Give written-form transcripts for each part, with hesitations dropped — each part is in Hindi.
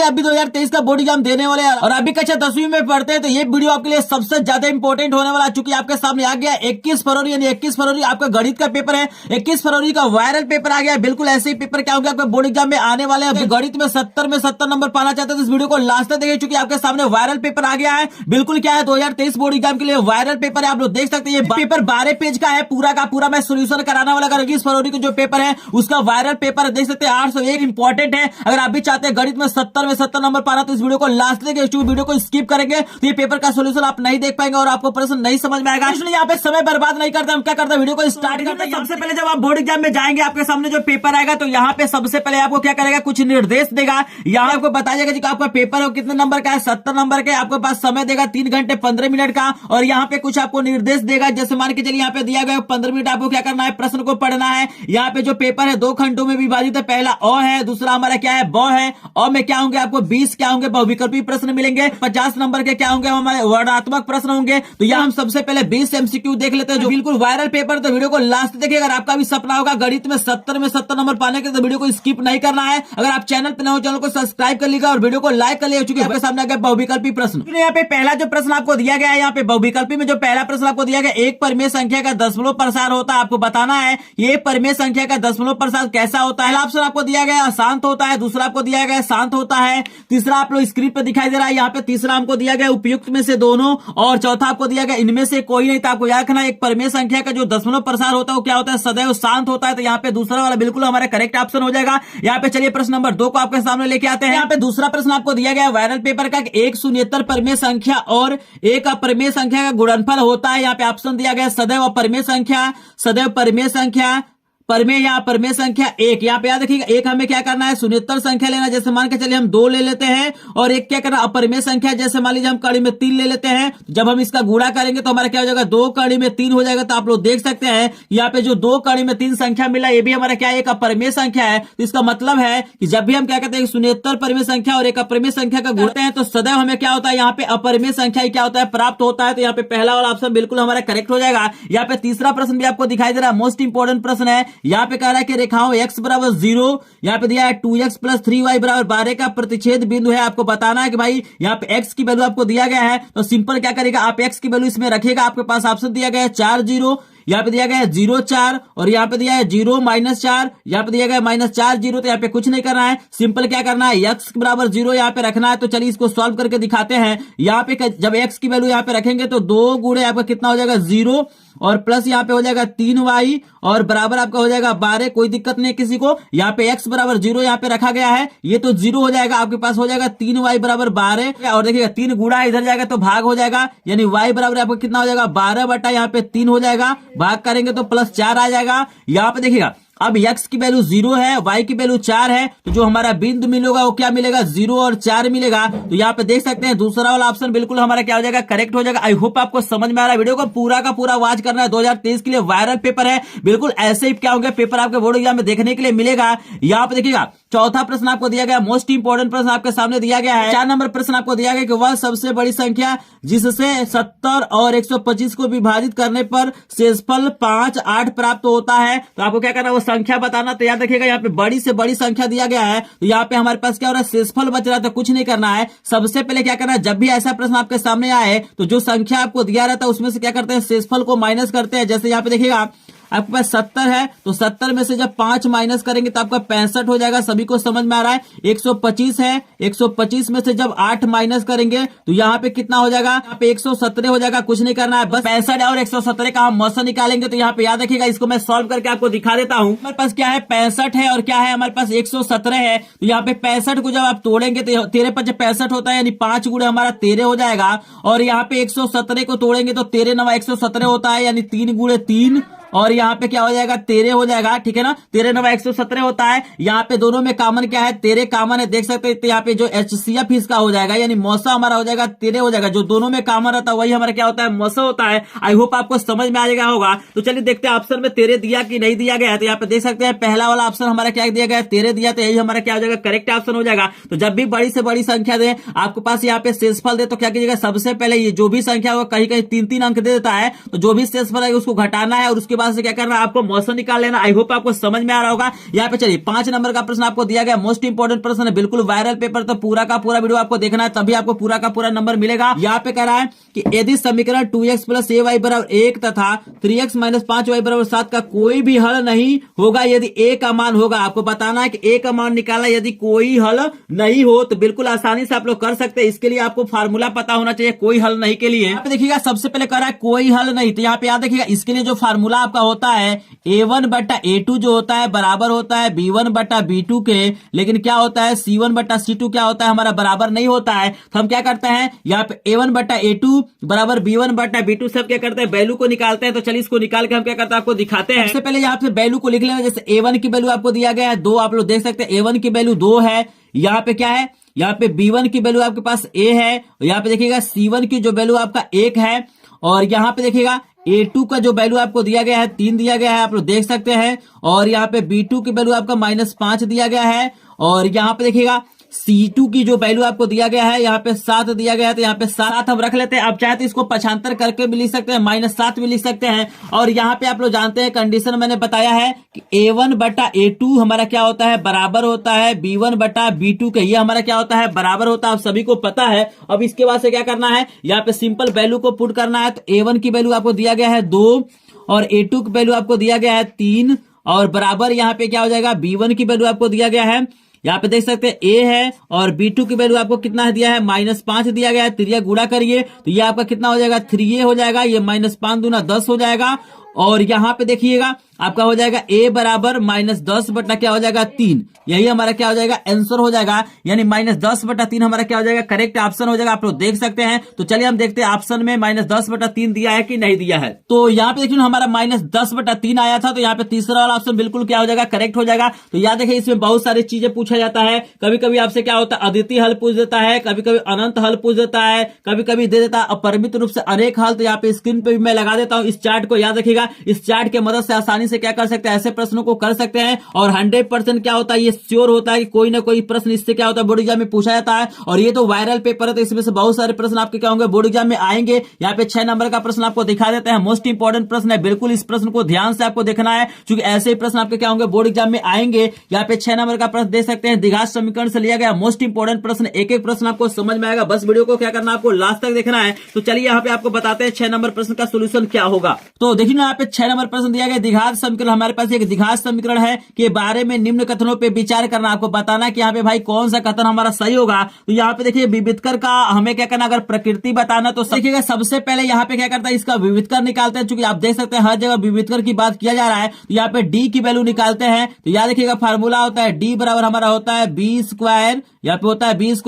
अभी 2023 का बोर्ड एग्जाम देने वाले हैं और अभी कक्षा 10वीं में पढ़ते हैं, तो ये वीडियो आपके लिए सबसे ज्यादा इंपॉर्टेंट होने वाला, चूंकि आपके सामने आ गया 21 फरवरी यानी 21 फरवरी आपका गणित का पेपर है, 21 फरवरी का वायरल पेपर आ गया। बिल्कुल ऐसे ही पेपर क्या होगा आपके बोर्ड एग्जाम में आने वाले हैं। गणित में 70 नंबर पाना चाहते हैं तो इस वीडियो को लास्ट तक देखिए, चूंकि आपके सामने वायरल पेपर आ गया है। बिल्कुल क्या है 2023 बोर्ड एग्जाम के लिए वायरल पेपर है, आप लोग देख सकते हैं। ये पेपर 12 पेज का है, पूरा का पूरा मैं सोल्यूशन कराने वाला। 21 फरवरी को जो पेपर है उसका वायरल पेपर देख सकते हैं, 801 इंपॉर्टेंट है। अगर आप भी चाहते हैं गणित में 70 नंबर पाना तो इस वीडियो को लास्ट देखिए, वीडियो को स्किप करेंगे तो ये पेपर का सोल्यूशन आप नहीं देख पाएंगे और आपको प्रश्न नहीं समझ में आएगा। इसलिए यहाँ पे समय बर्बाद नहीं करते, हम क्या करते हैं वीडियो को स्टार्ट करते हैं। सबसे पहले जब आप बोर्ड एग्जाम में जाएंगे आपके सामने जो पेपर आएगा तो यहाँ पे सबसे पहले आपको क्या करेगा, कुछ निर्देश देगा। यहाँ आपको बताइएगा कि आपका पेपर है कितने नंबर का है, 70 नंबर का। आपके पास समय देगा 3 घंटे 15 मिनट का और यहाँ पे कुछ आपको निर्देश देगा। जैसे मान के चलिए यहाँ पे दिया गया 15 मिनट आपको क्या करना है, प्रश्न को पढ़ना है। यहाँ पे जो पेपर है 2 खंडों में विभाजित है, पहला अ है, दूसरा हमारा क्या है ब है। अ में क्या होंगे आपको 20 क्या होंगे बहुविकल्पी प्रश्न मिलेंगे, 50 नंबर के क्या होंगे हमारे वर्णात्मक प्रश्न होंगे। तो यहाँ हम सबसे पहले 20 एमसीक्यू देख लेते हैं जो बिल्कुल वायरल पेपर। तो वीडियो को लास्ट देखिए। अगर आपका भी सपना होगा गणित में 70 नंबर पाने के तो वीडियो को स्किप नहीं करना है। अगर आप चैनल पे नए हो चैनल को सब्सक्राइब कर लीजिएगा और वीडियो को लाइक कर लिया, चूंकि आपके सामने आ गया बहुविकल्पी प्रश्न। यहाँ पे पहला जो प्रश्न आपको दिया गया है, यहाँ पे बहुविकल्पी में जो पहला प्रश्न आपको दिया गया, एक परिमेय संख्या का दशमलव प्रसार होता है। आपको बताना है ये परिमेय संख्या का दशमलव प्रसार कैसा होता है। पहला ऑप्शन आपको दिया गया अशांत होता है, दूसरा आपको दिया गया शांत होता है, तीसरा आप लोग स्क्रीन पे दिखाई दे रहा है। यहाँ पे तीसरा हमको दिया गया उपयुक्त में से दोनों और चौथा आपको दिया गया इनमें से कोई नहीं। था आपको याद रखना एक परिमेय संख्या का जो दशमलव प्रसार होता है वो क्या होता है, सदैव शांत होता है। तो यहाँ पे दूसरा वाला बिल्कुल हमारा करेक्ट ऑप्शन हो जाएगा। यहाँ पे चलिए प्रश्न नंबर 2 को आपके सामने लेके आते हैं। यहाँ पे दूसरा प्रश्न आपको दिया गया वायरल पेपर का, एक शून्येतर परिमेय संख्या और एक अपरिमेय संख्या का गुणनफल होता है। यहाँ पे ऑप्शन दिया गया सदैव अपरिमेय संख्या, सदैव परिमेय संख्या, परिमेय या परिमेय संख्या 1। यहाँ पे याद रखिएगा एक हमें क्या करना है, शून्येतर संख्या लेना। जैसे मान के चलिए हम 2 ले लेते हैं और एक क्या करना अपरिमेय संख्या, जैसे मान लीजिए हम कड़ी में 3 ले लेते हैं। जब हम इसका गुणा करेंगे तो हमारा क्या हो जाएगा, 2 कड़ी में 3 हो जाएगा। तो आप लोग देख सकते हैं यहाँ पे जो 2 कड़ी में 3 संख्या मिला ये भी हमारा क्या है, एक अपरिमेय संख्या है। तो इसका मतलब है कि जब भी हम क्या कहते हैं शून्येतर परिमेय संख्या और एक अपरिमेय संख्या का गुणते हैं तो सदैव हमें क्या होता है, यहाँ पे अपरिमेय संख्या क्या होता है, प्राप्त होता है। तो यहाँ पे पहला वाला ऑप्शन बिल्कुल हमारा करेक्ट हो जाएगा। यहाँ पे तीसरा प्रश्न भी आपको दिखाई दे रहा है, मोस्ट इंपोर्टेंट प्रश्न है। यहाँ पे कह रहा है रेखाओं x बराबर 0, यहाँ पे दिया है 2x प्लस 3y बराबर 12 का प्रतिच्छेद बिंदु है। आपको बताना है कि भाई यहाँ पे x की वैल्यू आपको दिया गया है तो सिंपल क्या करेगा, आप x की वैल्यू इसमें रखेगा। आपके पास ऑप्शन दिया गया है 4 0, यहाँ पे दिया गया है 0 4 और यहाँ पे दिया है 0 -4, यहाँ पे दिया गया है -4 0। तो यहाँ पे कुछ नहीं करना है, सिंपल क्या करना है x बराबर 0 यहाँ पे रखना है। तो चलिए इसको सॉल्व करके दिखाते हैं। यहाँ पे जब x की वैल्यू यहाँ पे रखेंगे तो 2 गुणे आपका कितना हो जाएगा 0 और प्लस यहाँ पे हो जाएगा 3y और बराबर आपका हो जाएगा 12। कोई दिक्कत नहीं है किसी को। यहाँ पे x बराबर 0 यहाँ पे रखा गया है, ये तो 0 हो जाएगा। आपके पास हो जाएगा 3y बराबर 12 और देखिएगा 3 गुणा इधर जाएगा तो भाग हो जाएगा, यानी y बराबर आपको कितना हो जाएगा 12 बटा यहाँ पे 3 हो जाएगा। भाग करेंगे तो +4 आ जाएगा। यहाँ पे देखिएगा अब x की वैल्यू 0 है, y की वैल्यू 4 है, तो जो हमारा बिंदु मिलेगा वो क्या मिलेगा, 0 और 4 मिलेगा। तो यहाँ पे देख सकते हैं दूसरा वाला ऑप्शन बिल्कुल हमारा क्या हो जाएगा, करेक्ट हो जाएगा। आई होप आपको समझ में आ रहा है। वीडियो को पूरा का पूरा वॉच करना है, 2023 के लिए वायरल पेपर है। बिल्कुल ऐसे ही क्या होगा पेपर आपके बोर्ड एग्जाम में देखने के लिए मिलेगा। यहाँ पे देखिएगा चौथा प्रश्न आपको दिया गया, मोस्ट इंपोर्टेंट प्रश्न आपके सामने दिया गया है। 4 नंबर प्रश्न आपको दिया गया कि वह सबसे बड़ी संख्या जिससे 70 और 125 को विभाजित करने पर शेषफल 5 8 प्राप्त होता है। तो आपको क्या करना है, वो संख्या बताना। तो याद रखिएगा यहाँ पे बड़ी से बड़ी संख्या दिया गया है तो यहाँ पे हमारे पास क्या हो रहा है, शेषफल बच रहा है। तो कुछ नहीं करना है, सबसे पहले क्या करना है, जब भी ऐसा प्रश्न आपके सामने आए तो जो संख्या आपको दिया रहता है उसमें से क्या करते हैं, शेषफल को माइनस करते हैं। जैसे यहाँ पे देखिएगा आपके पास 70 है तो 70 में से जब 5 माइनस करेंगे तो आपका 65 हो जाएगा। सभी को समझ में आ रहा है। 125 है, 125 में से जब 8 माइनस करेंगे तो यहाँ पे कितना हो जाएगा, यहाँ पे 117 हो जाएगा। कुछ नहीं करना है, बस 65 और 117 का हम मौसा निकालेंगे। तो यहाँ पे याद रखिएगा, इसको मैं सॉल्व करके आपको दिखा देता हूँ। हमारे पास क्या है 65 है और क्या है हमारे पास 117 है। तो यहाँ पे 65 को जब आप तोड़ेंगे तो 13 5 65 होता है, यानी 5 गुणे हमारा 13 हो जाएगा। और यहाँ पे 117 को तोड़ेंगे तो 13 9 117 होता है, यानी 3 गुणे 3 और यहाँ पे क्या हो जाएगा 13 हो जाएगा। ठीक है ना, 13 9 117 होता है। यहाँ पे दोनों में कॉमन क्या है, 13 कॉमन है, देख सकते हैं। यहाँ पे जो HCF इसका हो जाएगा, यानी मौसा हमारा हो जाएगा 13 हो जाएगा। जो दोनों में कॉमन रहता है वही हमारा क्या होता है, मौसा होता है। आई होप आपको समझ में आ जाएगा होगा। तो चलिए देखते हैं ऑप्शन में 13 दिया कि नहीं दिया गया है। तो यहाँ पे देख सकते हैं पहला वाला ऑप्शन हमारा क्या दिया गया है, 13 दिया, तो यही हमारा क्या हो जाएगा, करेक्ट ऑप्शन हो जाएगा। तो जब भी बड़ी से बड़ी संख्या दे आपके पास यहाँ पे शेषफल दे तो क्या कीजिएगा, सबसे पहले ये जो भी संख्या होगा कहीं कहीं 3 3 अंक दे देता है, तो जो भी शेषफल है उसको घटाना है और उसके उसके बाद से क्या करना है, आपको मोशन निकाल लेना। आई होप आपको समझ में आ रहा होगा। यहाँ पे चलिए 5 नंबर का प्रश्न आपको दिया गया, मोस्ट इंपोर्टेंट प्रश्न है, बिल्कुल वायरल पेपर, तो पूरा का पूरा वीडियो आपको देखना है, तभी आपको पूरा का पूरा नंबर मिलेगा। यहाँ पे कह रहा है कि यदि समीकरण 2x + ay = 1 तथा 3x - 5y = 7 का कोई भी हल नहीं होगा यदि a का मान होगा। आपको बताना है कि a का मान निकालना यदि कोई हल नहीं हो, तो बिल्कुल आसानी से आप लोग कर सकते हैं। इसके लिए आपको फार्मूला पता होना चाहिए कोई हल नहीं के लिए। यहाँ पे देखिएगा सबसे पहले कह रहा है कोई हल नहीं, तो यहाँ पे याद देखिएगा इसके लिए जो फार्मूला आपका होता है a1/a2 जो होता है बराबर होता है b1/b2 के, लेकिन क्या होता है c1/c2 क्या होता है हमारा बराबर नहीं होता है। तो हम क्या करते हैं यहाँ पे a1/a2 बराबर b1/b2 सब क्या करते हैं वैल्यू को निकालते हैं। तो चलिए इसको निकाल के हम क्या करते हैं आपको दिखाते हैं। सबसे पहले यहाँ पे वैल्यू को लिख लेना, जैसे a1 की वैल्यू आपको दिया गया है 2, आप लोग देख सकते हैं a1 की वैल्यू 2 है। यहाँ पे क्या है, यहाँ पे b1 की वैल्यू आपके पास a है, यहाँ पे देखिएगा c1 की जो वैल्यू आपका 1 है, और यहाँ पे देखिएगा a2 का जो वैल्यू आपको दिया गया है 3 दिया गया है, आप लोग देख सकते हैं। और यहाँ पे b2 की वैल्यू आपका -5 दिया गया है, और यहाँ पे देखिएगा C2 की जो वैल्यू आपको दिया गया है यहाँ पे 7 दिया गया है, तो यहाँ पे 7 हम रख लेते हैं। आप चाहे तो इसको पक्षांतर करके भी लिख सकते हैं, -7 भी लिख सकते हैं। और यहाँ पे आप लोग जानते हैं कंडीशन मैंने बताया है कि a1/a2 हमारा क्या होता है बराबर होता है b1/b2 के, ये हमारा क्या होता है बराबर होता है, आप सभी को पता है। अब इसके बाद से क्या करना है, यहाँ पे सिंपल वैल्यू को पुट करना है। तो a1 की वैल्यू आपको दिया गया है 2 और a2 की वैल्यू आपको दिया गया है 3 और बराबर यहाँ पे क्या हो जाएगा b1 की वैल्यू आपको दिया गया है, यहाँ पे देख सकते हैं a है, और b2 की वैल्यू आपको कितना दिया है -5 दिया गया है। 3 गुणा करिए तो ये आपका कितना हो जाएगा 3a हो जाएगा, ये -5 दूना 10 हो जाएगा। और यहाँ पे देखिएगा आपका हो जाएगा a बराबर -10 बटा क्या हो जाएगा 3, यही हमारा क्या हो जाएगा आंसर हो जाएगा, यानी -10/3 हमारा क्या हो जाएगा करेक्ट ऑप्शन हो जाएगा। आप लोग देख सकते हैं। तो चलिए हम देखते हैं ऑप्शन में -10/3 दिया है कि नहीं दिया है। तो यहाँ पे देखिए हमारा -10/3 आया था, तो यहाँ पे तीसरा वाला ऑप्शन बिल्कुल क्या हो जाएगा करेक्ट हो जाएगा। तो याद देखिए इसमें बहुत सारी चीजें पूछा जाता है, कभी कभी आपसे क्या होता है अद्वितीय हल पूछ देता है, कभी कभी अनंत हल पूछ देता है, कभी कभी दे देता है अपरिमित रूप से अनेक हल। तो यहाँ पे स्क्रीन पे भी मैं लगा देता हूँ इस चार्ट को, याद रखिएगा इस चार्ट की मदद से आसानी से क्या कर सकते हैं ऐसे प्रश्नों को कर सकते हैं। और 100% क्या होता है ये श्योर होता है कि कोई ना कोई प्रश्न इससे क्या होता है बोर्ड एग्जाम में पूछा जाता है। और ये तो वायरल पेपर है, तो इसमें से बहुत सारे प्रश्न आपके क्या होंगे बोर्ड एग्जाम में आएंगे। यहाँ पे 6 नंबर का प्रश्न आपको दिखा देते हैं, मोस्ट इंपोर्टेंट प्रश्न है, बिल्कुल इस प्रश्न को ध्यान से आपको देखना है, क्योंकि ऐसे ही प्रश्न आपके क्या होंगे बोर्ड एग्जाम में आएंगे। यहाँ पे 6 नंबर का प्रश्न देख सकते हैं, द्विघात समीकरण से लिया गया मोस्ट इंपोर्टेंट प्रश्न, एक एक प्रश्न आपको समझ में आएगा, बस वीडियो को क्या करना आपको लास्ट तक देखना है। तो चलिए यहाँ पे आपको बताते हैं 6 नंबर प्रश्न का सोल्यूशन क्या होगा। तो देखिए ना यहाँ पे 6 नंबर प्रश्न दिया गया द्विघात समीकरण, हमारे पास एक द्विघात समीकरण है के बारे में निम्न कथनों पे विचार करना, आपको बताना कि यहाँ पे भाई कौन सा कथन हमारा सही होगा। तो यहाँ पे देखिए विविधकर का हमें क्या करना, अगर प्रकृति बताना तो देखिएगा सबसे पहले यहाँ पे क्या करता है इसका विविधकर निकालते हैं, क्योंकि आप देख सकते हैं हर जगह विविधकर की बात किया जा रहा है। तो यहाँ पे डी की वैल्यू निकालते हैं, तो याद देखिएगा फार्मूला होता है डी बराबर हमारा होता है b², यहाँ पे होता है b² -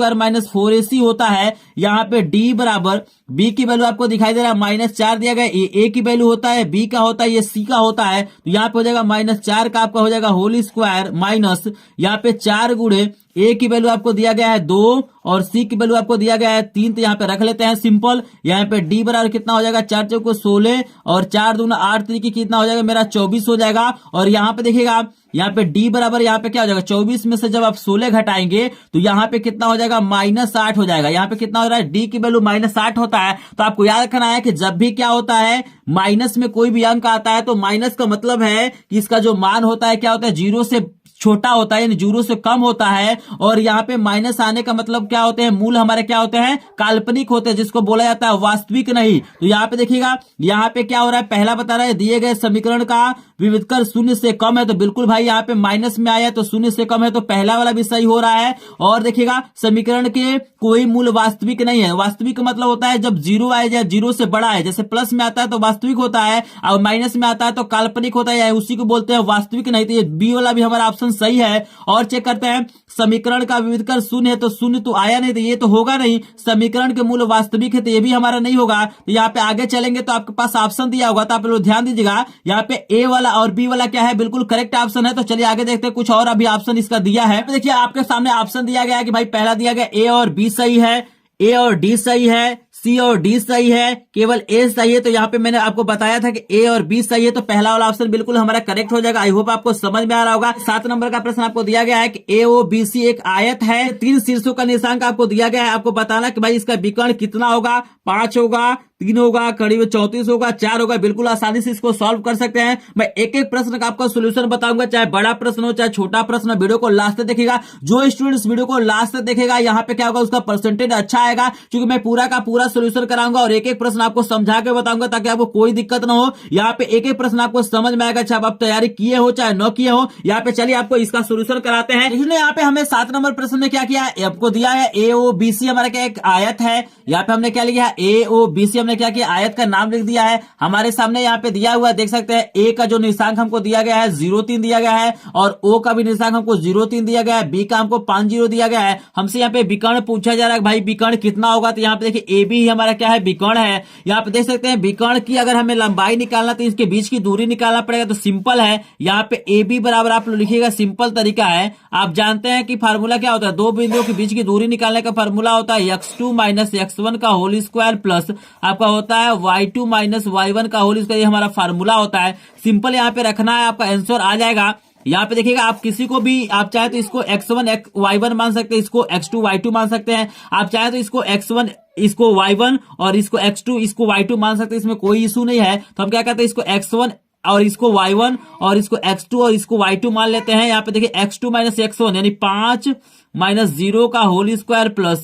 4ac होता है। यहाँ पे डी बराबर बी की वैल्यू आपको दिखाई दे रहा है -4 दिया गया, ए की वैल्यू होता है बी का होता है ये सी का होता है। तो यहाँ पे हो जाएगा -4 का आपका हो जाएगा होल स्क्वायर माइनस यहाँ पे 4 गुणे ए की वैल्यू आपको दिया गया है 2 और सी की वैल्यू आपको दिया गया है 3, तो यहाँ पे रख लेते हैं सिंपल। यहाँ पे डी बराबर कितना हो जाएगा 4 चौको 16 और 4 दूना 8 तरीके कितना हो जाएगा मेरा 24 हो जाएगा। और यहाँ पे देखिएगा यहाँ पे डी बराबर यहाँ पे क्या हो जाएगा 24 में से जब आप 16 घटाएंगे तो यहाँ पे कितना हो जाएगा -8 हो जाएगा। यहाँ पे कितना हो रहा है डी की वैल्यू -8 होता है। तो आपको याद रखना है कि जब भी क्या होता है माइनस में कोई भी अंक आता है तो माइनस का मतलब है कि इसका जो मान होता है क्या होता है 0 से छोटा होता है, यानी 0 से कम होता है। और यहाँ पे माइनस आने का मतलब क्या होते हैं, मूल हमारे क्या होते हैं काल्पनिक होते हैं, जिसको बोला जाता है वास्तविक नहीं। तो यहाँ पे देखिएगा यहाँ पे क्या हो रहा है, पहला बता रहा है दिए गए समीकरण का विविधकर 0 से कम है, तो बिल्कुल भाई यहाँ पे माइनस में आया तो 0 से कम है, तो पहला वाला भी सही हो रहा है। और देखिएगा समीकरण के कोई मूल वास्तविक नहीं है, वास्तविक मतलब होता है जब 0 आए या 0 से बड़ा है, जैसे प्लस में आता है तो वास्तविक होता है और माइनस में आता है तो काल्पनिक होता है, उसी को बोलते हैं वास्तविक नहीं। तो ये बी वाला भी हमारा ऑप्शन सही है। और चेक करते हैं समीकरण का विविधकर 0 है, तो 0 तो आया नहीं, तो ये तो होगा नहीं। समीकरण के मूल वास्तविक है तो ये भी हमारा नहीं होगा। तो यहाँ पे आगे चलेंगे तो आपके पास ऑप्शन दिया होगा, तो आप लोग ध्यान दीजिएगा यहाँ पे ए वाला और बी वाला क्या है बिल्कुल करेक्ट ऑप्शन है। तो चलिए आगे देखते हैं कुछ और अभी ऑप्शन इसका दिया है। तो देखिए आपके सामने ऑप्शन दिया गया है कि भाई पहला दिया गया ए और बी सही है, ए और डी सही है, सी और डी सही है, केवल ए सही है। तो यहाँ पे मैंने आपको बताया था कि ए और बी सही है, तो पहला वाला ऑप्शन बिल्कुल हमारा करेक्ट हो जाएगा। आई होप आपको समझ में आ रहा होगा। 7 नंबर का प्रश्न आपको दिया गया है कि ए ओ बी सी एक आयत है, 3 शीर्षों का निशांक आपको दिया गया है। आपको बताना कि भाई इसका विकर्ण कितना होगा, 5 होगा, 3 होगा, करीब 34 होगा, 4 होगा। बिल्कुल आसानी से इसको सॉल्व कर सकते हैं। मैं एक एक प्रश्न का आपको सोल्यूशन बताऊंगा, चाहे बड़ा प्रश्न हो चाहे छोटा प्रश्न। वीडियो को लास्ट तक देखिएगा। जो स्टूडेंट्स वीडियो को लास्ट तक देखेगा यहाँ पे क्या होगा, उसका परसेंटेज अच्छा आएगा, क्योंकि मैं पूरा का पूरा सोल्यूशन कराऊंगा और एक एक प्रश्न आपको समझा के बताऊंगा, ताकि आपको कोई दिक्कत ना हो। यहाँ पे एक एक प्रश्न आपको समझ में आएगा, चाहे आप तैयारी किए हो चाहे न किए हो। यहाँ पे चलिए आपको इसका सोल्यूशन कराते हैं। इसने यहाँ पे हमें 7 नंबर प्रश्न में क्या किया है, आपको दिया है AOBC हमारा क्या एक आयत है। यहाँ पे हमने क्या लिखा है, AOBC हमने क्या किया, आयत का नाम लिख दिया है। हमारे सामने यहाँ पे दिया हुआ देख सकते हैं, ए का जो निर्देशांक हमको दिया गया है 0.3 दिया गया है, और ओ का भी निर्देशांक हमको 0.3 दिया गया है, बी का हमको 5.0 दिया गया है। हमसे यहाँ पे विकर्ण पूछा जा रहा है, भाई विकर्ण कितना होगा, तो यहाँ पे देखिए AB ही हमारा क्या है, विकर्ण है। यहाँ पे देख सकते हैं विकर्ण की अगर हमें लंबाई निकालना तो इसके बीच की दूरी निकालना पड़ेगा, तो सिंपल है। यहाँ पे AB बराबर आप लिखिएगा, सिंपल तरीका है। आप जानते हैं कि फार्मूला क्या होता है, दो बिंदुओं के बीच की दूरी निकालने का फार्मूला होता है x2 माइनस x1 का होल स्क्वायर प्लस आपका होता है y2 माइनस y1 का होल स्क्वायर, ये हमारा फार्मूला होता है। सिंपल यहाँ पे रखना है, आपका आंसर आ जाएगा। यहाँ पे देखिएगा, आप किसी को भी आप चाहे तो इसको x1 y1 मान सकते हैं, इसको x2 y2 मान सकते हैं। आप चाहे तो इसको x1 इसको y1 और इसको x2 इसको y2 मान सकते हैं, इसमें कोई इशू नहीं है। तो हम क्या कहते हैं, इसको x1 और इसको y1 और इसको x2 और इसको y2 मान लेते हैं। यहाँ पे देखिए x2 माइनस x1 यानी 5 माइनस 0 का होल स्क्वायर प्लस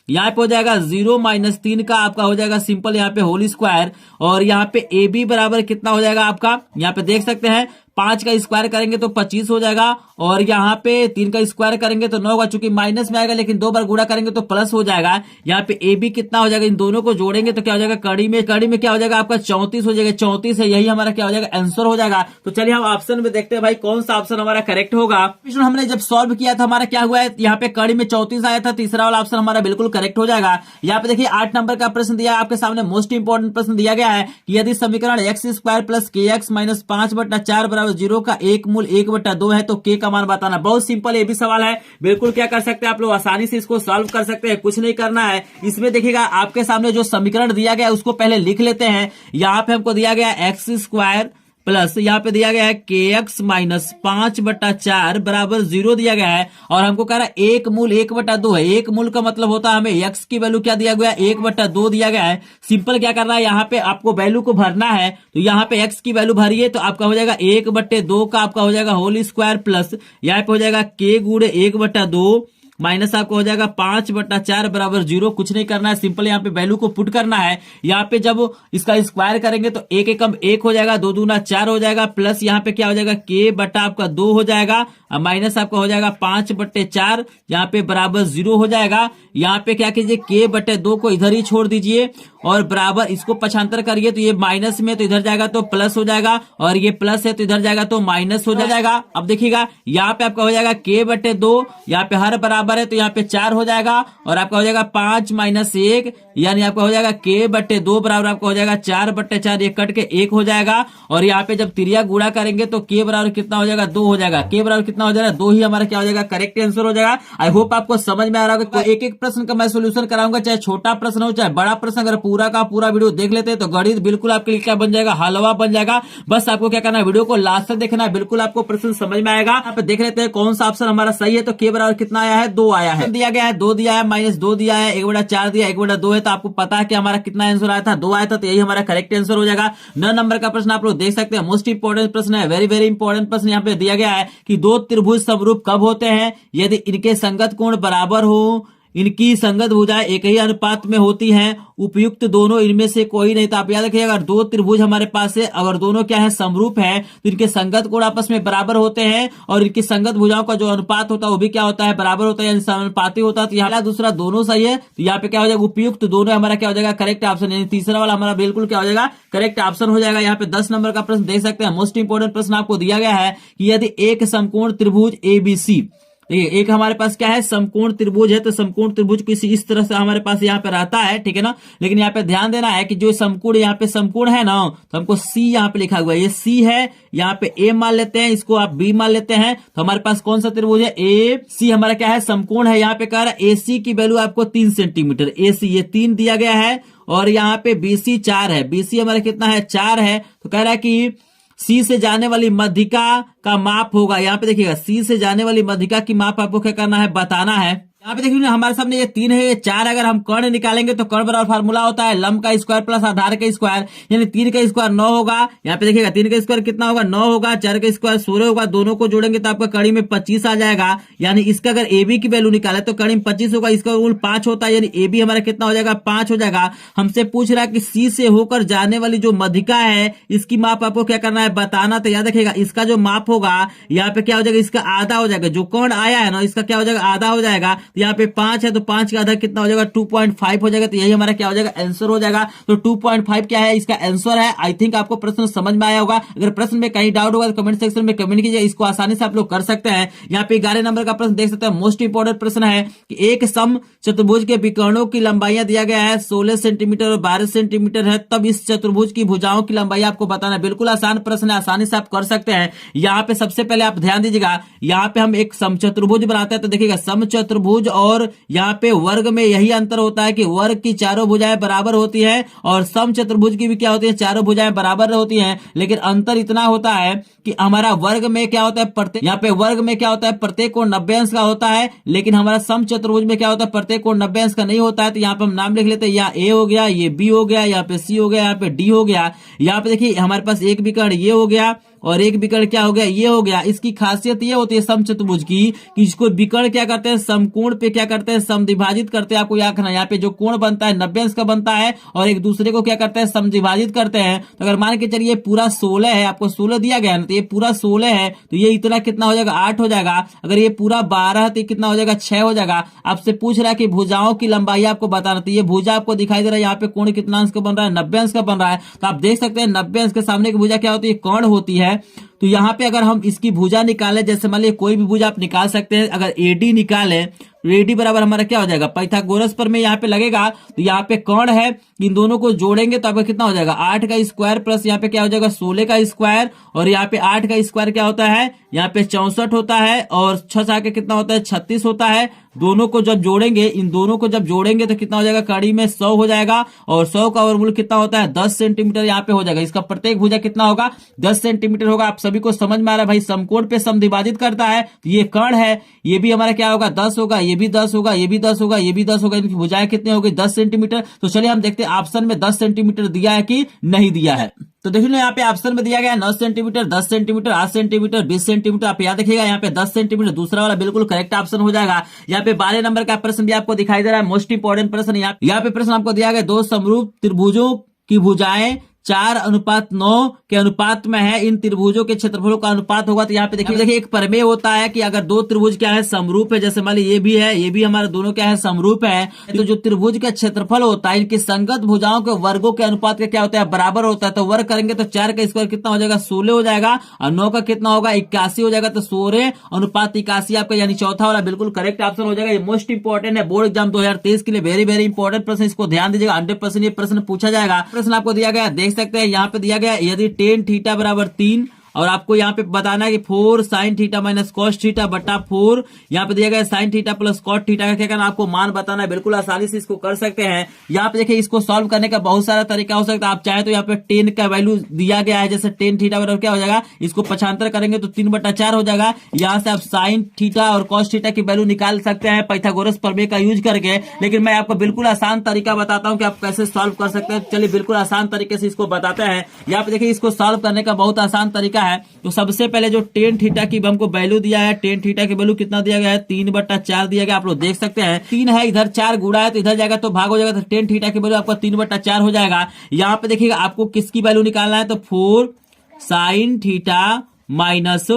यहाँ पे हो जाएगा 0 माइनस 3 का आपका हो जाएगा सिंपल यहाँ पे होल स्क्वायर, और यहाँ पे AB बराबर कितना हो जाएगा आपका, यहाँ पे देख सकते हैं 5 का स्क्वायर करेंगे तो 25 हो जाएगा, और यहाँ पे 3 का स्क्वायर करेंगे तो 9 होगा। चूंकि माइनस में आएगा लेकिन 2 बार गुणा करेंगे तो प्लस हो जाएगा। यहाँ पे AB कितना हो जाएगा, इन दोनों को जोड़ेंगे तो क्या हो जाएगा, कड़ी में क्या हो जाएगा आपका 34 हो जाएगा। 34 है, यही हमारा क्या हो जाएगा, आंसर हो जाएगा। तो चलिए हम ऑप्शन में देखते हैं भाई कौन सा ऑप्शन हमारा करेक्ट होगा। क्वेश्चन हमने जब सॉल्व किया था हमारा क्या हुआ है, यहाँ पे कड़ी में 34 आया था, तीसरा वाला ऑप्शन हमारा बिल्कुल करेक्ट हो जाएगा। यहाँ पे देखिए 8 नंबर का प्रश्न दिया है आपके सामने, मोस्ट इंपोर्टेंट प्रश्न दिया गया है कि यदि समीकरण x square plus kx minus 5/4 बराबर 0 का एक मूल 1/2 है तो k का मान बताना। बहुत सिंपल ये भी सवाल है, बिल्कुल क्या कर सकते हैं आप लोग, आसानी से इसको सॉल्व कर सकते हैं, कुछ नहीं करना है। इसमें देखिएगा आपके सामने जो समीकरण दिया गया है उसको पहले लिख लेते हैं। यहाँ पे हमको दिया गया है x स्क्वायर प्लस यहाँ पे दिया गया है kx माइनस 5/4 बराबर 0 दिया गया है, और हमको कह रहा है एक मूल 1/2 है। एक मूल का मतलब होता है हमें x की वैल्यू क्या दिया गया है, 1/2 दिया गया है। सिंपल क्या करना है, यहाँ पे आपको वैल्यू को भरना है, तो यहाँ पे x की वैल्यू भरिए तो आपका हो जाएगा 1/2 का आपका हो जाएगा होल स्क्वायर प्लस यहाँ पे हो जाएगा k गुणे 1/2 माइनस आपको हो जाएगा 5/4 बराबर 0। कुछ नहीं करना है, सिंपल यहाँ पे वैल्यू को पुट करना है। यहाँ पे जब इसका स्क्वायर करेंगे तो 1 एकम 1 हो जाएगा, 2 दूना 4 हो जाएगा, प्लस यहाँ पे क्या हो जाएगा k बटा आपका 2 हो जाएगा, माइनस आपका हो जाएगा 5/4 यहाँ पे बराबर 0 हो जाएगा। यहाँ पे क्या कीजिए, k/2 को इधर ही छोड़ दीजिए और बराबर इसको पक्षांतर करिए, तो ये माइनस में तो इधर जाएगा तो प्लस हो जाएगा, और ये प्लस है तो इधर जाएगा तो माइनस हो जाएगा। अब देखिएगा यहाँ पे आपका हो जाएगा k/2, यहाँ पे हर बराबर है तो यहाँ पे 4 हो जाएगा, और आपका हो जाएगा 5 माइनस 1 यानी आपका हो जाएगा k/2 बराबर आपका हो जाएगा 4/4, ये कट के 1 हो जाएगा। और यहाँ पे जब त्रिया गुणा करेंगे तो k बराबर कितना हो जाएगा, 2 हो जाएगा। k बराबर कितना हो जाएगा, 2 ही हमारा क्या हो जाएगा, करेक्ट आंसर हो जाएगा। आई होप आपको समझ में आ रहा होगा। एक एक प्रश्न का मैं सोल्यूशन कराऊंगा, चाहे छोटा प्रश्न हो चाहे बड़ा प्रश्न। अगर पूरा का पूरा वीडियो देख लेते हैं तो गणित बिल्कुल आपके लिए क्या बन जाएगा, हलवा बन जाएगा। बस आपको क्या करना है, वीडियो को लास्ट तक देखना है, बिल्कुल आपको प्रश्न समझ में आएगा। आप देख लेते हैं कौन सा ऑप्शन हमारा सही है। तो k बराबर कितना आया है, 2 आया है, दिया गया है 2 दिया है, माइनस 2 दिया है, 1/4 दिया, 1/2 है, तो आपको पता है कि हमारा कितना आंसर आया था, 2 आया था, तो यही हमारा करेक्ट आंसर हो जाएगा। 9 नंबर का प्रश्न आप लोग देख सकते हैं, मोस्ट इंपोर्टेंट प्रश्न है, वेरी वेरी इंपोर्टेंट प्रश्न। यहाँ पे दिया गया है कि 2 त्रिभुज समरूप कब होते हैं, यदि इनके संगत कोण बराबर हो, इनकी संगत भुजाएं एक ही अनुपात में होती हैं, उपयुक्त दोनों इनमें से कोई नहीं। तो आप याद रखिएगा, अगर 2 त्रिभुज हमारे पास है, अगर दोनों क्या है, समरूप है, तो इनके संगत कोण आपस में बराबर होते हैं, और इनकी संगत भुजाओं का जो अनुपात होता है वो भी क्या होता है, बराबर होता है, यानी समानुपाती होता है। तो यहाँ दूसरा दोनों सही है, तो यहाँ पे क्या हो जाएगा, उपयुक्त दोनों हमारा क्या हो जाएगा, करेक्ट ऑप्शन, यानी तीसरा वाला हमारा बिल्कुल क्या हो जाएगा, करेक्ट ऑप्शन हो जाएगा। यहाँ पे 10 नंबर का प्रश्न देख सकते हैं, मोस्ट इंपोर्टेंट प्रश्न आपको दिया गया है कि यदि एक समकोण त्रिभुज ABC, देखिए एक हमारे पास क्या है, समकोण त्रिभुज है, तो समकोण त्रिभुज किसी इस तरह से हमारे पास यहाँ पे रहता है, ठीक है ना। लेकिन यहाँ पे ध्यान देना है कि जो समकोण यहाँ पे समकोण है ना, तो हमको C यहाँ पे लिखा हुआ है, ये C है, यहाँ पे A मान लेते हैं, इसको आप B मान लेते हैं, तो हमारे पास कौन सा त्रिभुज है, AC हमारा क्या है, समकोण है। यहाँ पे कह रहा है AC की वैल्यू आपको 3 सेंटीमीटर, AC ये 3 दिया गया है, और यहाँ पे BC 4 है, BC हमारा कितना है, 4 है। तो कह रहा है कि C से जाने वाली मध्यिका का माप होगा, यहाँ पे देखिएगा C से जाने वाली मध्यिका की माप आपको क्या करना है, बताना है। यहाँ पे देखिए हमारे सामने ये 3 है, ये 4 अगर हम कर्ण निकालेंगे तो कर्ण बराबर फार्मूला होता है लंब का स्क्वायर प्लस आधार का स्क्वायर, यानी 3 का स्क्वायर 9 होगा। यहाँ पे देखिएगा 3 का स्क्वायर कितना होगा 9 होगा, 4 का स्क्वायर 16 होगा, दोनों को जोड़ेंगे तो आपका कड़ी में 25 आ जाएगा। यानी इसका अगर ए बी की वैल्यू निकाले तो कड़ी में 25 होगा, इसका रूल 5 होता है, यानी ए बी हमारा कितना हो जाएगा 5 हो जाएगा। हमसे पूछ रहा है कि सी से होकर जाने वाली जो मध्यिका है इसकी माप आपको क्या करना है बताना। तो याद रखिएगा इसका जो माप होगा यहाँ पे क्या हो जाएगा, इसका आधा हो जाएगा, जो कर्ण आया है ना इसका क्या हो जाएगा आधा हो जाएगा। तो यहाँ पे 5 है तो 5 का आधा कितना हो जाएगा 2.5 हो जाएगा। तो यही हमारा क्या हो जाएगा आंसर हो जाएगा। तो 2.5 क्या है इसका आंसर है। आई थिंक आपको प्रश्न समझ में आया होगा। अगर प्रश्न में कहीं डाउट होगा तो कमेंट सेक्शन में कमेंट कीजिए, इसको आसानी से आप लोग कर सकते हैं। यहाँ पे 11 नंबर का प्रश्न देख सकते हैं, मोस्ट इंपोर्टेंट प्रश्न है कि एक सम चतुर्भुज के विकर्णों की लंबाइयां दिया गया है 16 सेंटीमीटर और 12 सेंटीमीटर है, तब इस चतुर्भुज की भुजाओं की लंबाई आपको बताना है। बिल्कुल आसान प्रश्न है, आसानी से आप कर सकते हैं। यहाँ पे सबसे पहले आप ध्यान दीजिएगा, यहाँ पे हम एक समचतुर्भुज बनाते हैं तो देखिएगा समचतुर्भुज और यहाँ पे वर्ग में यही अंतर होता है कि वर्ग की चारों भुजाएं बराबर होती है और समचतुर्भुज की भी क्या होती है चारों भुजाएं बराबर होती हैं। लेकिन अंतर इतना होता है कि हमारा वर्ग में क्या होता है प्रत्येक, यहाँ पे वर्ग में क्या होता है प्रत्येक कोण 90 अंश का होता है, लेकिन हमारा समचतुर्भुज में क्या होता है प्रत्येक कोण 90 अंश का नहीं होता है। तो यहाँ पे हम नाम लिख लेते हैं, यहाँ ए हो गया, ये बी हो गया, यहाँ पे सी हो गया, यहाँ पे डी हो गया। यहाँ पे देखिए हमारे पास एक विकर्ण ये हो गया और एक विकर्ण क्या हो गया ये हो गया। इसकी खासियत ये होती है समचतुर्भुज की कि इसको विकर्ण क्या करते हैं समकोण पे क्या करते हैं समद्विभाजित करते हैं। आपको याद रखना यहाँ पे जो कोण बनता है 90 अंश का बनता है और एक दूसरे को क्या करते हैं समद्विभाजित करते हैं। तो अगर मान के चलिए पूरा 16 है, आपको 16 दिया गया ना, तो ये पूरा 16 है तो ये इतना कितना हो जाएगा 8 हो जाएगा। अगर ये पूरा 12 है तो कितना हो जाएगा 6 हो जाएगा। आपसे पूछ रहा है कि भुजाओं की लंबाई आपको बताना, तो ये भुजा आपको दिखाई दे रहा है यहाँ पे कोण कितना अंश का बन रहा है 90 अंश का बन रहा है। तो आप देख सकते हैं 90 अंश के सामने की भुजा क्या होती है कर्ण होती है। तो यहाँ पे अगर हम इसकी भुजा निकालें, जैसे मान लीजिए कोई भी भुजा आप निकाल सकते हैं, अगर एडी निकालें तो एडी बराबर हमारा क्या हो जाएगा पाइथागोरस पर में यहाँ पे लगेगा। तो यहाँ पे कर्ण है, इन दोनों को जोड़ेंगे तो आपका कितना हो जाएगा 8 का स्क्वायर प्लस यहाँ पे क्या हो जाएगा 16 का स्क्वायर, और यहाँ पे 8 का स्क्वायर क्या होता है यहाँ पे 64 होता है और 6 आके कितना होता है 36 होता है। दोनों को जब जोड़ेंगे, इन दोनों को जब जोड़ेंगे तो कितना हो जाएगा कड़ी में 100 हो जाएगा और 100 का वर्गमूल कितना होता है 10 सेंटीमीटर यहाँ पे हो जाएगा। इसका प्रत्येक भुजा कितना होगा 10 सेंटीमीटर होगा। आप सभी को समझ में आ रहा है भाई, समकोण पे समद्विभाजित करता है तो ये कर्ण है, ये भी हमारा क्या होगा 10 होगा, ये भी 10 होगा, ये भी 10 होगा, ये भी 10 होगा। इनकी भुजाएं कितनी होगी 10 सेंटीमीटर। तो चलिए हम देखते हैं ऑप्शन में 10 सेंटीमीटर दिया है कि नहीं दिया है। तो देखिए यहाँ पे ऑप्शन में दिया गया है 9 सेंटीमीटर, 10 सेंटीमीटर, 8 सेंटीमीटर, 20 सेंटीमीटर। आप याद रखिएगा यहाँ पे 10 सेंटीमीटर दूसरा वाला बिल्कुल करेक्ट ऑप्शन हो जाएगा। यहाँ पे 12 नंबर का प्रश्न भी आपको दिखाई दे रहा है, मोस्ट इंपोर्टेंट प्रश्न। यहाँ पे प्रश्न आपको दिया गया दो समरूप त्रिभुजों की भुजाएं 4:9 के अनुपात में है, इन त्रिभुजों के क्षेत्रफलों का अनुपात होगा। तो यहाँ पे देखिए एक प्रमेय होता है कि अगर दो त्रिभुज क्या है समरूप है, जैसे मान लीजिए ये भी है, ये भी हमारा दोनों क्या है समरूप है, तो जो त्रिभुज का क्षेत्रफल होता है इनकी संगत भुजाओं के वर्गों के अनुपात का क्या होता है बराबर होता है। तो वर्ग करेंगे तो 4 का स्क्वायर कितना हो जाएगा 16 हो जाएगा और 9 का कितना होगा 81 हो जाएगा। तो 16 अनुपात 81 आपका यानी चौथा वाला बिल्कुल करेक्ट ऑप्शन हो जाएगा। ये मोस्ट इंपोर्टेंट है बोर्ड एग्जाम 2023 के लिए, वेरी वेरी इंपोर्टेंट प्रश्न, इसको ध्यान दीजिएगा 100% ये प्रश्न पूछा जाएगा। प्रश्न आपको दिया गया देख सकते हैं, यहाँ पे दिया गया यदि tan थीटा बराबर 3 और आपको यहाँ पे बताना है कि 4 sin theta minus cos theta बटा 4, यहाँ पे दिया गया sin theta plus cot theta का क्या करना आपको मान बताना है। बिल्कुल आसानी से इसको कर सकते हैं। यहाँ पे देखिए इसको सॉल्व करने का बहुत सारा तरीका हो सकता है। आप चाहे तो यहाँ पे tan का वैल्यू दिया गया है, जैसे tan थीटा बराबर क्या हो जाएगा, इसको पक्षांतर करेंगे तो 3/4 हो जाएगा। यहाँ से आप sin थीटा और cos थीटा की वैल्यू निकाल सकते हैं पाइथागोरस प्रमेय का यूज करके। लेकिन मैं आपको बिल्कुल आसान तरीका बताता हूँ कि आप कैसे सॉल्व कर सकते हैं। चलिए बिल्कुल आसान तरीके से इसको बताते हैं। यहाँ पे देखिए इसको सॉल्व करने का बहुत आसान तरीका है। तो सबसे पहले जो tan थीटा की हमको वैल्यू दिया है, tan थीटा की वैल्यू कितना दिया गया है 3/4 दिया गया। आप लोग देख सकते हैं 3 है, इधर 4 गुणा है तो इधर जाएगा तो भाग हो जाएगा, तो tan थीटा की वैल्यू आपका 3/4 हो जाएगा। यहाँ पे देखिएगा आपको किसकी वैल्यू निकालना है, तो 4 sin theta minus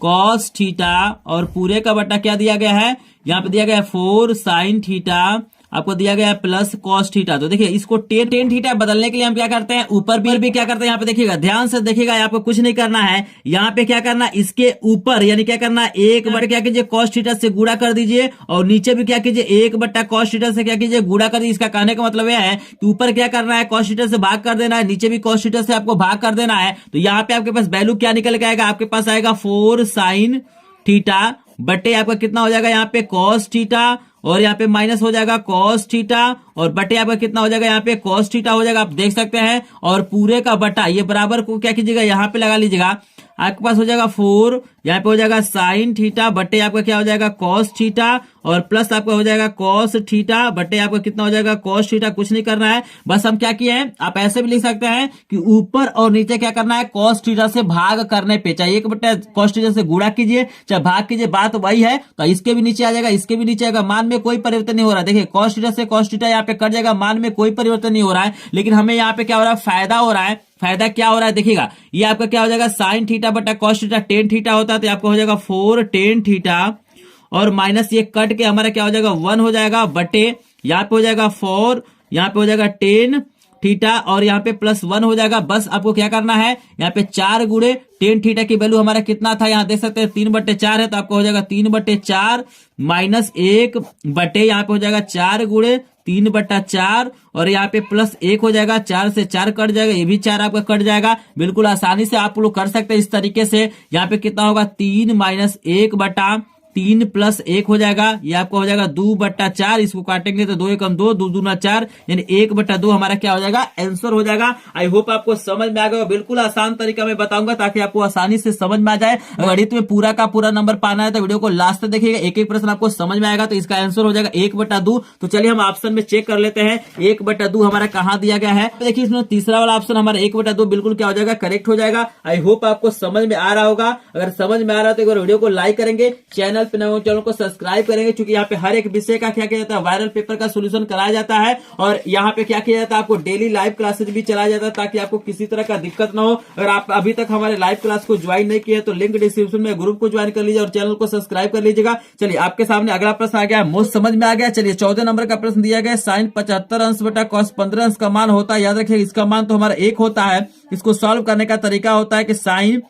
cos theta और पूरे का बटा क्या दिया गया है, यहाँ पे दिया गया है 4 sin थीटा, आपको दिया गया है प्लस cos थीटा। तो देखिए इसको tan थीटा बदलने के लिए हम क्या करते हैं, ऊपर भी क्या करते हैं, यहाँ पे देखिएगा ध्यान से देखिएगा, आपको कुछ नहीं करना है। यहाँ पे क्या करना है, इसके ऊपर यानी क्या करना है 1 क्या कीजिए cos थीटा से गुणा कर दीजिए और नीचे भी क्या कीजिए 1/cos थीटा से क्या कीजिए गुणा कर दीजिए। इसका कहने का मतलब यह है कि ऊपर क्या करना है cos थीटा से भाग कर देना है, नीचे भी cos थीटा से आपको भाग कर देना है। तो यहाँ पे आपके पास वैल्यू क्या निकल के आएगा, आपके पास आएगा 4 sin थीटा बटे आपका कितना हो जाएगा यहाँ पे cos थीटा और यहाँ पे माइनस हो जाएगा cos थीटा और बटे आपका कितना हो जाएगा यहाँ पे cos थीटा हो जाएगा। आप देख सकते हैं और पूरे का बटा ये बराबर को क्या कीजिएगा यहाँ पे लगा लीजिएगा। आपके पास हो जाएगा 4, यहाँ पे हो जाएगा sin थीटा बटे आपका क्या हो जाएगा cos थीटा और प्लस आपका हो जाएगा कॉस थीटा बटे आपका कितना हो जाएगा कॉस थीटा। कुछ नहीं करना है, बस हम क्या किए हैं, आप ऐसे भी लिख सकते हैं कि ऊपर और नीचे क्या करना है, कॉस थीटा से भाग करने पे, चाहे 1 बटे कॉस थीटा से गुणा कीजिए चाहे भाग कीजिए, बात वही है। तो इसके भी नीचे आ जाएगा, इसके भी नीचे आएगा, मान में कोई परिवर्तन नहीं हो रहा है। देखिए कॉस थीटा से कॉस थीटा यहाँ पे कट जाएगा, मान में कोई परिवर्तन नहीं हो रहा है, लेकिन हमें यहाँ पे क्या हो रहा है, फायदा हो रहा है। फायदा क्या हो रहा है देखिएगा, ये आपका क्या हो जाएगा साइन थीटा बटा कॉस थीटा, टेन थीटा होता है तो आपका हो जाएगा 4 टेन थीटा, और माइनस ये कट के हमारा क्या हो जाएगा 1 हो जाएगा बटे यहाँ पे हो जाएगा 4, यहाँ पे हो जाएगा टेन थीटा और यहाँ पे प्लस 1 हो जाएगा। बस आपको क्या करना है, यहाँ पे 4 गुणे टेन थीटा की वैल्यू हमारा कितना था, यहाँ देख सकते हैं 3/4 है, तो आपको हो जाएगा 3/4 माइनस 1 बटे यहाँ पे हो जाएगा 4 गुणे 3/4 और यहाँ पे प्लस 1 हो जाएगा, 4 से 4 कट जाएगा, ये भी 4 आपका कट जाएगा। बिल्कुल आसानी से आप लोग कर सकते हैं इस तरीके से। यहाँ पे कितना होगा 3 माइनस 1 बटा 3 प्लस 1 हो जाएगा, ये आपका हो जाएगा 2/4, इसको काटेंगे तो 2 एकम 2, 2 दूना 4, यानी 1/2 हमारा क्या हो जाएगा आंसर हो जाएगा। आई होप आपको समझ में आ गया, बिल्कुल आसान तरीका मैं बताऊंगा ताकि आपको आसानी से समझ में आ जाए। गणित में पूरा का पूरा नंबर पाना है तो वीडियो को लास्ट तक देखिएगा, एक एक प्रश्न आपको समझ में आएगा। तो इसका आंसर हो जाएगा 1/2। तो चलिए हम ऑप्शन में चेक कर लेते हैं 1/2 हमारा कहाँ दिया गया है। देखिए इसमें तीसरा वाला ऑप्शन हमारा 1/2 बिल्कुल क्या हो जाएगा करेक्ट हो जाएगा। आई होप आपको समझ में आ रहा होगा, अगर समझ में आ रहा है तो एक बार वीडियो को लाइक करेंगे, चैनल पे नए हो चैनल को सब्सक्राइब करेंगे, क्योंकि यहाँ पे हर एक विषय का क्या किया जाता है वायरल पेपर का सॉल्यूशन कराया जाता है, और यहाँ पे क्या किया जाता है आपको डेली लाइव क्लासेज भी चलाया जाता है ताकि आपको किसी तरह का दिक्कत ना हो। अगर आप अभी तक हमारे लाइव क्लास को ज्वाइन नहीं किए तो लिंक डिस्क्रिप्शन में, ग्रुप को ज्वाइन कर लीजिए और चैनल को सब्सक्राइब कर लीजिएगा। चलिए आपके सामने अगला प्रश्न आ गया, मोस्ट समझ में आ गया। चलिए 14 नंबर का प्रश्न दिया गया, साइन 75 अंश बटा कॉस 15 अंश का मान होता है। याद रखिए इसका मान तो हमारा 1 होता है। इसको सॉल्व करने का तरीका होता है कि साइन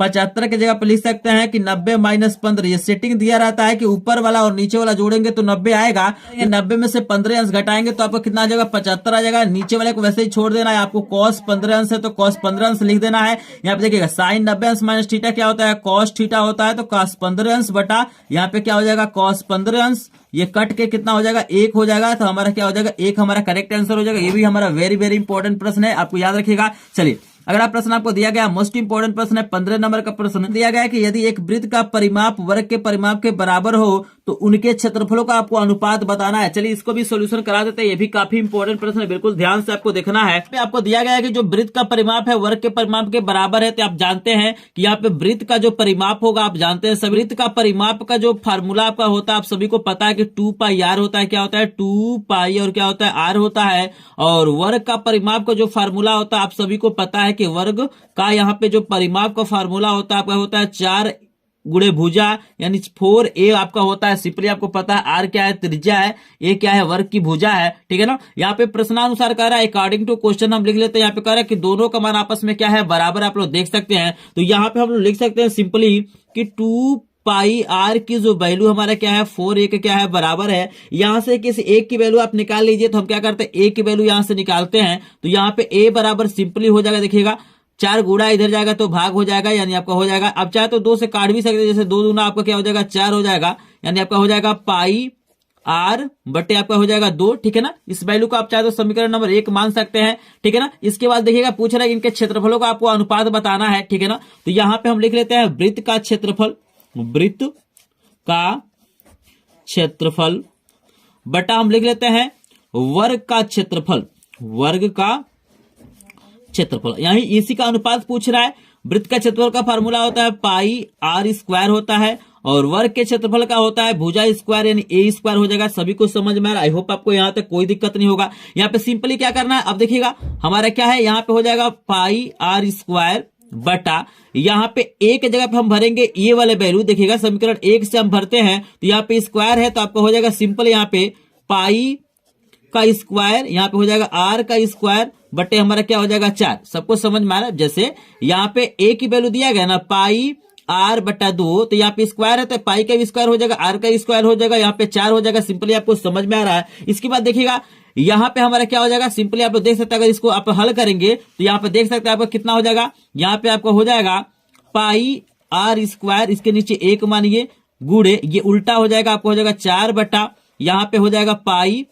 75 की जगह पर लिख सकते हैं कि 90 माइनस 15। ये सेटिंग दिया रहता है कि ऊपर वाला और नीचे वाला जोड़ेंगे तो 90 आएगा, 90 में से 15 अंश घटाएंगे तो आपको कितना आ जाएगा 75 आ जाएगा। नीचे वाले को वैसे ही छोड़ देना है, आपको कॉस 15 अंश है तो कॉस 15 अंश लिख देना है। यहाँ पे देखिएगा साइन 90 अंश माइनस थीटा क्या होता है कॉस थीटा होता है, तो कॉस 15 अंश बटा यहाँ पे क्या हो जाएगा कॉस 15 अंश, ये कट के कितना हो जाएगा 1 हो जाएगा, तो हमारा क्या हो जाएगा 1 हमारा करेक्ट आंसर हो जाएगा। ये भी हमारा वेरी वेरी इंपॉर्टेंट प्रश्न है, आपको याद रखिएगा। चलिए अगला प्रश्न आपको दिया गया मोस्ट इंपोर्टेंट प्रश्न है, 15 नंबर का प्रश्न दिया गया है कि यदि एक वृत्त का परिमाप वर्ग के परिमाप के बराबर हो तो उनके क्षेत्रफलों का आपको अनुपात बताना है। चलिए इसको भी सॉल्यूशन करा देते हैं, ये भी काफी इंपॉर्टेंट प्रश्न है, बिल्कुल ध्यान से आपको देखना है। आपको दिया गया है कि जो वृत्त का परिमाप है वर्ग के परिमाप के बराबर है, तो आप जानते हैं कि यहाँ पे वृत्त का जो परिमाप होगा आप जानते हैं, सब वृत्त का परिमाप का जो फार्मूला आपका होता है आप सभी को पता है कि 2πr होता है। क्या होता है 2π और क्या होता है r होता है। और वर्ग का परिमाप का जो फार्मूला होता है आप सभी को पता है कि वर्ग का यहाँ पे जो परिमाप का फार्मूला होता है आपका होता है 4 गुणे भुजा, यानी 4a आपका होता है। सिंपली आपको पता है r क्या है त्रिज्या है, a क्या है वर्ग की भुजा है, ठीक है ना। यहाँ पे प्रश्नानुसार कह रहा है अकॉर्डिंग टू क्वेश्चन हम लिख लेते हैं। यहाँ पे कह रहा है कि दोनों का मान आपस में क्या है बराबर, आप लोग देख सकते हैं। तो यहाँ पे हम लोग लिख सकते हैं सिंपली कि 2πr की जो वैल्यू हमारा क्या है 4a के क्या है बराबर है। यहां से किसी एक की वैल्यू आप निकाल लीजिए, तो हम क्या करते हैं a की वैल्यू यहां से निकालते हैं। तो यहाँ पे a बराबर सिंपली हो जाएगा, देखिएगा 4 गुणा इधर जाएगा तो भाग हो जाएगा, यानी आपका हो जाएगा। अब चाहे तो 2 से काट भी सकते हैं, जैसे 2 दूना आपका क्या हो जाएगा 4 हो जाएगा, यानी आपका हो जाएगा पाई r बटे आपका हो जाएगा 2, ठीक है ना। इस वैल्यू को आप चाहे तो समीकरण नंबर 1 मान सकते हैं, ठीक है ना। इसके बाद देखिएगा पूछ रहा है इनके क्षेत्रफलों का आपको अनुपात बताना है, ठीक है ना। तो यहाँ पे हम लिख लेते हैं वृत्त का क्षेत्रफल, वृत्त का क्षेत्रफल बटा हम लिख लेते हैं वर्ग का क्षेत्रफल, वर्ग का क्षेत्रफल। यही इसी का अनुपात पूछ रहा है। वृत्त का क्षेत्रफल का फार्मूला होता है पाई r स्क्वायर होता है, और वर्ग के क्षेत्रफल का होता है भुजा स्क्वायर यानी a स्क्वायर हो जाएगा। सभी को समझ में आ रहा है, आई होप आपको यहाँ तक कोई दिक्कत नहीं होगा। यहाँ पे सिंपली क्या करना है, अब देखिएगा हमारा क्या है, यहाँ पे हो जाएगा पाई r स्क्वायर बटा यहाँ पे एक जगह पे हम भरेंगे ये वाले वैल्यू, देखिएगा समीकरण 1 से हम भरते हैं तो यहाँ पे स्क्वायर है तो आपको हो जाएगा सिंपल यहाँ पे पाई का स्क्वायर, यहाँ पे हो जाएगा r का स्क्वायर बटे हमारा क्या हो जाएगा 4। सबको समझ में आ रहा है। जैसे यहाँ पे a की वैल्यू दिया गया ना पाई r बटा 2, तो यहाँ पे स्क्वायर है तो पाई का भी स्क्वायर हो जाएगा, r का स्क्वायर हो जाएगा, यहाँ पे 4 हो जाएगा। सिंपली आपको समझ में आ रहा है। इसके बाद देखिएगा यहाँ पे हमारा क्या हो जाएगा, सिंपली आप लोग देख सकते हैं, अगर इसको आप हल करेंगे तो यहाँ पे देख सकते हैं आपका कितना हो जाएगा, यहाँ पे आपका हो जाएगा पाई r स्क्वायर, इसके नीचे 1 मानिए गुणे ये उल्टा हो जाएगा, आपको हो जाएगा 4 बटा यहाँ पे हो जाएगा पाई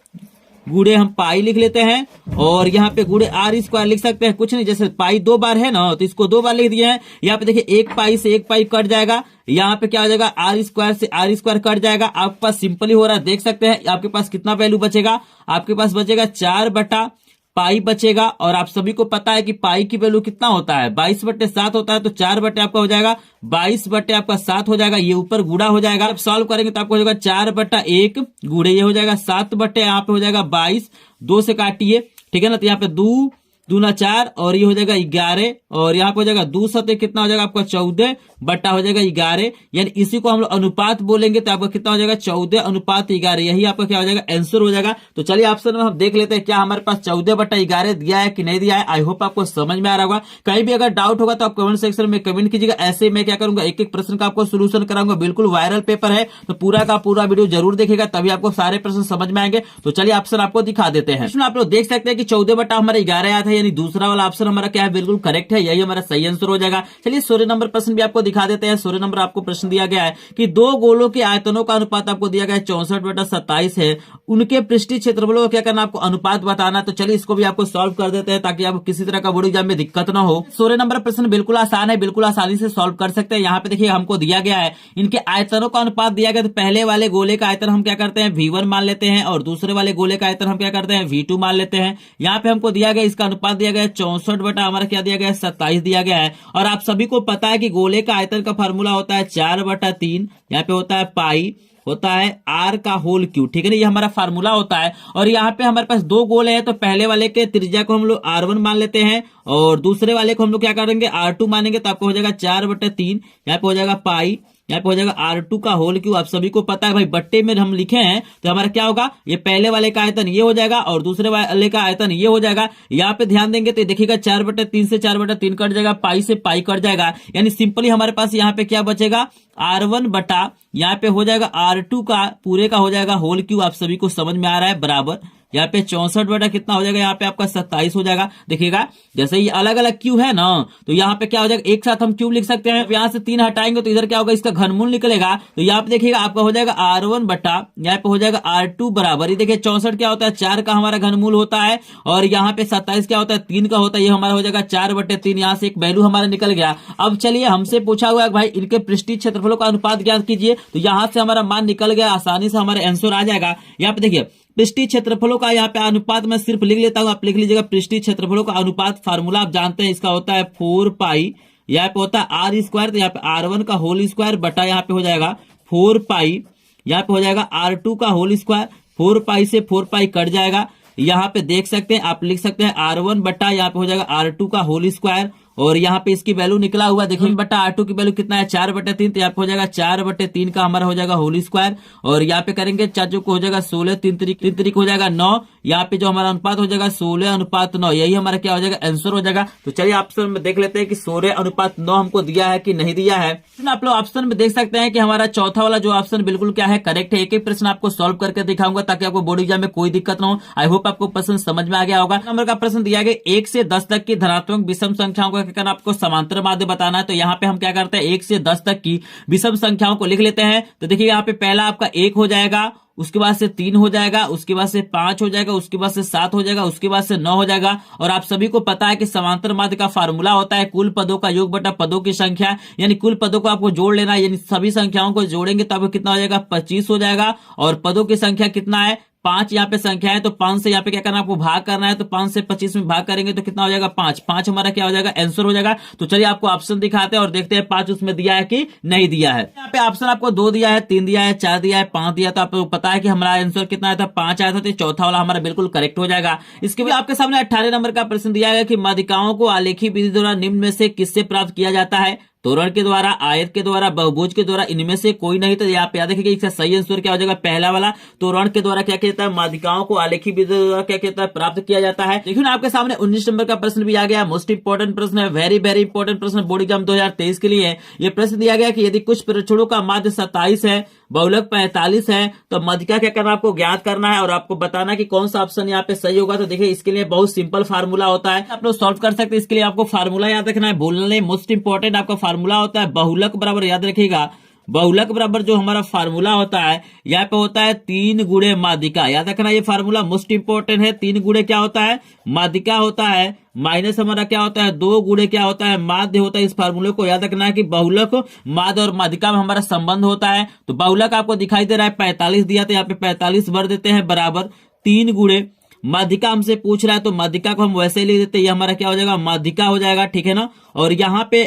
गुड़े हम पाई लिख लेते हैं, और यहाँ पे गुड़े आर स्क्वायर लिख सकते हैं। कुछ नहीं, जैसे पाई 2 बार है ना, तो इसको 2 बार लिख दिए हैं। यहाँ पे देखिए 1 पाई से 1 पाई कट जाएगा, यहाँ पे क्या हो जाएगा, आर स्क्वायर से आर स्क्वायर कट जाएगा। आपके पास सिंपली हो रहा है, देख सकते हैं आपके पास कितना वैल्यू बचेगा, आपके पास बचेगा 4 बटा पाई बचेगा। और आप सभी को पता है कि पाई की वैल्यू कितना होता है, 22/7 होता है, तो 4 बटे आपका हो जाएगा 22/7 हो जाएगा। ये ऊपर गुड़ा हो जाएगा, आप सॉल्व करेंगे तो आपको हो जाएगा 4/1 गुड़े ये हो जाएगा 7 बटे यहाँ पे हो जाएगा 22, 2 से काटिए, ठीक है ना। तो यहाँ पे 2 दूना 4 और ये हो जाएगा 11, और यहाँ पे हो जाएगा 2 सते कितना हो जाएगा आपका 14 बटा हो जाएगा 11, यानी इसी को हम लोग अनुपात बोलेंगे तो आपका कितना हो जाएगा 14/11। यही आपका क्या हो जाएगा, आंसर हो जाएगा। तो चलिए ऑप्शन में हम देख लेते हैं क्या हमारे पास 14/11 दिया है कि नहीं दिया है। आई होप आपको समझ में आ रहा होगा। कहीं भी अगर डाउट होगा तो आप कमेंट सेक्शन में कमेंट कीजिएगा। ऐसे मैं क्या करूंगा, एक एक प्रश्न का आपको सोल्यूशन कराऊंगा। बिल्कुल वायरल पेपर है, तो पूरा का पूरा वीडियो जरूर देखिएगा, तभी आपको सारे प्रश्न समझ में आएंगे। तो चलिए ऑप्शन आपको दिखा देते हैं। इसमें आप लोग देख सकते हैं कि 14/11 आया था, यानी दूसरा वाला ऑप्शन हमारा क्या है, बिल्कुल करेक्ट है, यही हमारा सही आंसर हो जाएगा। चलिए 16 नंबर प्रश्न भी आपको दिखा देते हैं। 16 नंबर आपको प्रश्न दिया गया है कि 2 गोलों के आयतनों का अनुपात आपको दिया गया है 64/27 है, उनके पृष्ठीय क्षेत्रफलों का क्या करना, आपको अनुपात बताना। तो चलिए इसको भी आपको सॉल्व कर देते हैं ताकि आपको किसी तरह का बोर्ड एग्जाम में दिक्कत ना हो। 16 नंबर प्रश्न बिल्कुल आसान है, बिल्कुल आसानी से सॉल्व कर सकते हैं। यहाँ पे देखिए हमको दिया गया है, इनके आयतनों का अनुपात दिया गया, तो पहले वाले गोले का आयतन हम क्या करते हैं V1 मान लेते हैं, और दूसरे वाले गोले का आयतन हम क्या करते हैं V2 मान लेते हैं। यहाँ पे हमको दिया गया, इसका अनुपात दिया गया 64 बटा हमारा क्या दिया गया है 27 दिया गया है। और आप सभी को पता है कि गोले का आयतन का फार्मूला होता है 4/3, यहाँ पे होता है पाई, होता है आर का होल क्यू, ठीक है ना, ये हमारा फार्मूला होता है। और यहाँ पे हमारे पास 2 गोले हैं, तो पहले वाले के त्रिज्या को हम लोग R1 मान लेते हैं, और दूसरे वाले को हम लोग क्या करेंगे R2 मानेंगे, तो आपको हो जाएगा 4/3, यहाँ पे हो जाएगा पाई, यहाँ पे हो जाएगा R2 का होल क्यू। आप सभी को पता है भाई, बट्टे में हम लिखे हैं तो हमारा क्या होगा, ये पहले वाले का आयतन ये हो जाएगा और दूसरे वाले का आयतन ये हो जाएगा। यहाँ पे ध्यान देंगे तो देखिएगा 4/3 से 4/3 कट जाएगा, पाई से पाई कट जाएगा, यानी सिंपली हमारे पास यहाँ पे क्या बचेगा, R1 बटा यहाँ पे हो जाएगा R2 का पूरे का हो जाएगा होल क्यू। आप सभी को समझ में आ रहा है, बराबर यहाँ पे 64 बटा कितना हो जाएगा, यहाँ पे आपका 27 हो जाएगा। देखिएगा जैसे ये अलग अलग क्यू है ना, तो यहाँ पे क्या हो जाएगा, एक साथ हम क्यूब लिख सकते हैं। यहाँ से 3 हटाएंगे तो इधर क्या होगा, इसका घनमूल निकलेगा। तो यहाँ पे देखिएगा आपका हो जाएगा R1 बटा यहाँ पे हो जाएगा R2 बराबर, ये देखिए 64 क्या होता है 4 का हमारा घनमूल होता है, और यहाँ पे 27 क्या होता है 3 का होता है, ये हमारा हो जाएगा 4/3। यहाँ से एक वैल्यू हमारा निकल गया। अब चलिए हमसे पूछा हुआ है भाई इनके पृष्ठीय क्षेत्रफलों का अनुपात ज्ञात कीजिए, तो यहाँ से हमारा मान निकल गया, आसानी से हमारा आंसर आ जाएगा। यहाँ पे देखिए पृष्ठीय क्षेत्रफलों का यहाँ पे अनुपात मैं सिर्फ लिख लेता हूँ, आप लिख लीजिएगा। पृष्ठीय क्षेत्रफलों का अनुपात फार्मूला आप जानते हैं, इसका होता है 4 पाई, यहाँ पे होता है आर स्क्वायर, तो यहाँ पे R1 का होल स्क्वायर बटा यहाँ पे हो जाएगा 4 पाई, यहाँ पे हो जाएगा R2 का होल स्क्वायर, 4 पाई से 4 पाई कट जाएगा। यहाँ पे देख सकते हैं, आप लिख सकते हैं R1 बटा यहाँ पे हो जाएगा R2 का होल स्क्वायर, और यहाँ पे इसकी वैल्यू निकला हुआ देखिए बटा R2 की वैल्यू कितना है 4/3, तो यहाँ पे हो जाएगा 4/3 का हमारा हो जाएगा होल स्क्वायर, और यहाँ पे करेंगे 4 को हो जाएगा 16, 3 तरीक हो जाएगा 9, यहाँ पे जो हमारा अनुपात हो जाएगा 16/9, यही हमारा क्या हो जाएगा आंसर हो जाएगा। तो चलिए ऑप्शन में देख लेते हैं कि 16/9 हमको दिया है कि नहीं दिया है। आप लोग ऑप्शन में देख सकते हैं कि हमारा चौथा वाला जो ऑप्शन बिल्कुल क्या है करेक्ट है। एक एक प्रश्न आपको सॉल्व करके दिखाऊंगा ताकि आपको बोर्ड एग्जाम में कोई दिक्कत ना हो। आई होप आपको प्रश्न समझ में आ गया होगा। नंबर का प्रश्न दिया गया 1 से 10 तक की धनात्मक विषम संख्याओं का क्या करना, आपको समांतर माध्य बताना है। तो यहाँ पे हम क्या करते हैं 1 से 10 तक की विषम संख्याओं को लिख लेते हैं। तो देखिए यहाँ पे पहला आपका 1 हो जाएगा, उसके बाद से 3 हो जाएगा, उसके बाद से 5 हो जाएगा, उसके बाद से 7 हो जाएगा, उसके बाद से 9 हो जाएगा। और आप सभी को पता है कि समांतर माध्य का फार्मूला होता है कुल पदों का योग बटा पदों की संख्या, यानी कुल पदों को आपको जोड़ लेना है, यानी सभी संख्याओं को जोड़ेंगे तो आपको कितना हो जाएगा 25 हो जाएगा। और पदों की संख्या कितना है 5 यहाँ पे संख्या है, तो 5 से यहाँ पे क्या करना है आपको भाग करना है। तो 5 से 25 में भाग करेंगे तो कितना हो जाएगा 5, 5 हमारा क्या हो जाएगा आंसर हो जाएगा। तो चलिए आपको ऑप्शन दिखाते हैं और देखते हैं 5 उसमें दिया है कि नहीं दिया है। यहाँ पे ऑप्शन आपको 2 दिया है, 3 दिया है, 4 दिया है, 5 दिया। तो आपको पता है कि हमारा आंसर कितना आया था 5 आया था, तो चौथा वाला हमारा बिल्कुल करेक्ट हो जाएगा। इसके बाद आपके सामने 18 नंबर का प्रश्न दिया गया कि माध्यिकाओं को आलेखी विधि द्वारा निम्न में से किससे प्राप्त किया जाता है, तोरण के द्वारा, आयत के द्वारा, बहुभुज के द्वारा, इनमें से कोई नहीं। तो यहाँ पे याद रखिएगा इसका सही आंसर क्या हो जाएगा पहला वाला, तोरण के द्वारा क्या कहता है माध्यिकाओं को आलेखी विधि द्वारा क्या कहता है प्राप्त किया जाता है। देखिए ना आपके सामने 19 नंबर का प्रश्न भी आ गया, मोस्ट इंपोर्टेंट प्रश्न है, वेरी वेरी इंपोर्टेंट प्रश्न बोर्ड एग्जाम 2023 के लिए। ये प्रश्न दिया गया कि यदि कुछ परीक्षणों का माध्य 27 है, बहुलक 45 है, तो मध्य का क्या करना आपको ज्ञात करना है और आपको बताना कि कौन सा ऑप्शन यहाँ पे सही होगा। तो देखिए इसके लिए बहुत सिंपल फार्मूला होता है, आप लोग सॉल्व कर सकते हैं। इसके लिए आपको फार्मूला याद रखना है, बोलने मोस्ट इंपोर्टेंट आपका फार्मूला होता है बहुलक बराबर याद रखिएगा बहुलक बराबर जो हमारा फार्मूला होता है यहाँ पे होता है 3 गुणे माध्यिका। याद रखना ये फार्मूला मोस्ट इंपोर्टेंट है। 3 गुणे क्या होता है, माध्यिका होता है, माइनस हमारा क्या होता है 2 गुणे क्या होता है, माध्य होता है। इस फार्मूले को याद रखना है कि बहुलक माध्य और माध्यिका में हमारा संबंध होता है। तो बहुलक आपको दिखाई दे रहा है 45 दिया, तो यहाँ पे 45 भर देते हैं बराबर 3 गुणे माध्यिका हमसे पूछ रहा है, तो माध्यिका को हम वैसे ही लिख देते हैं। ये हमारा क्या हो जाएगा, माध्यिका हो जाएगा, ठीक है ना। और यहाँ पे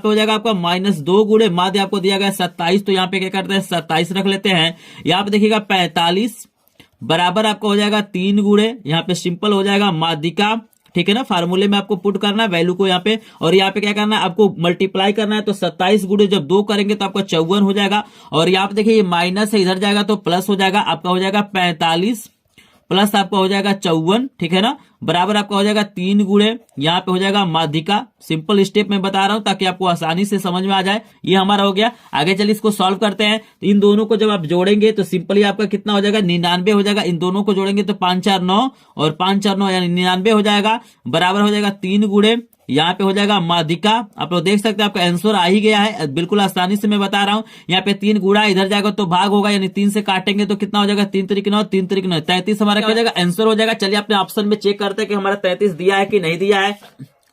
हो जाएगा आपका -2 गुणे माध्य आपको दिया गया 27, तो यहाँ पे क्या करते हैं 27 रख लेते हैं। यहाँ पे देखिएगा 45 बराबर आपको हो जाएगा 3 गुणे, यहाँ पे सिंपल हो जाएगा माध्यिका, ठीक है ना। फार्मूले में आपको पुट करना है वैल्यू को यहाँ पे, और यहाँ पे क्या करना है आपको मल्टीप्लाई करना है। तो 27 गुणे जब 2 करेंगे तो आपका 54 हो जाएगा। और यहाँ पे देखिए ये माइनस है, इधर जाएगा तो प्लस हो जाएगा, आपका हो जाएगा 45 प्लस आपका हो जाएगा 54, ठीक है ना, बराबर आपका हो जाएगा 3 गुणे यहाँ पे हो जाएगा माध्यिका। सिंपल स्टेप में बता रहा हूं ताकि आपको आसानी से समझ में आ जाए। ये हमारा हो गया। आगे चलिए इसको सॉल्व करते हैं। तो इन दोनों को जब आप जोड़ेंगे तो सिंपली आपका कितना हो जाएगा, 99 हो जाएगा। इन दोनों को जोड़ेंगे तो 5 4 9 और 5 4 9 यानी 99 हो जाएगा, बराबर हो जाएगा 3 गुणे यहाँ पे हो जाएगा माध्यिका। आप लोग देख सकते हैं आपका आंसर आ ही गया है, बिल्कुल आसानी से मैं बता रहा हूं। यहाँ पे 3 गुणा इधर जाएगा तो भाग होगा, यानी 3 से काटेंगे तो कितना हो जाएगा, 3 3 9 3 3 9 33 हमारा क्या हो जाएगा, आंसर हो जाएगा। चलिए अपने ऑप्शन में चेक करते हैं कि हमारा 33 दिया है कि नहीं दिया है।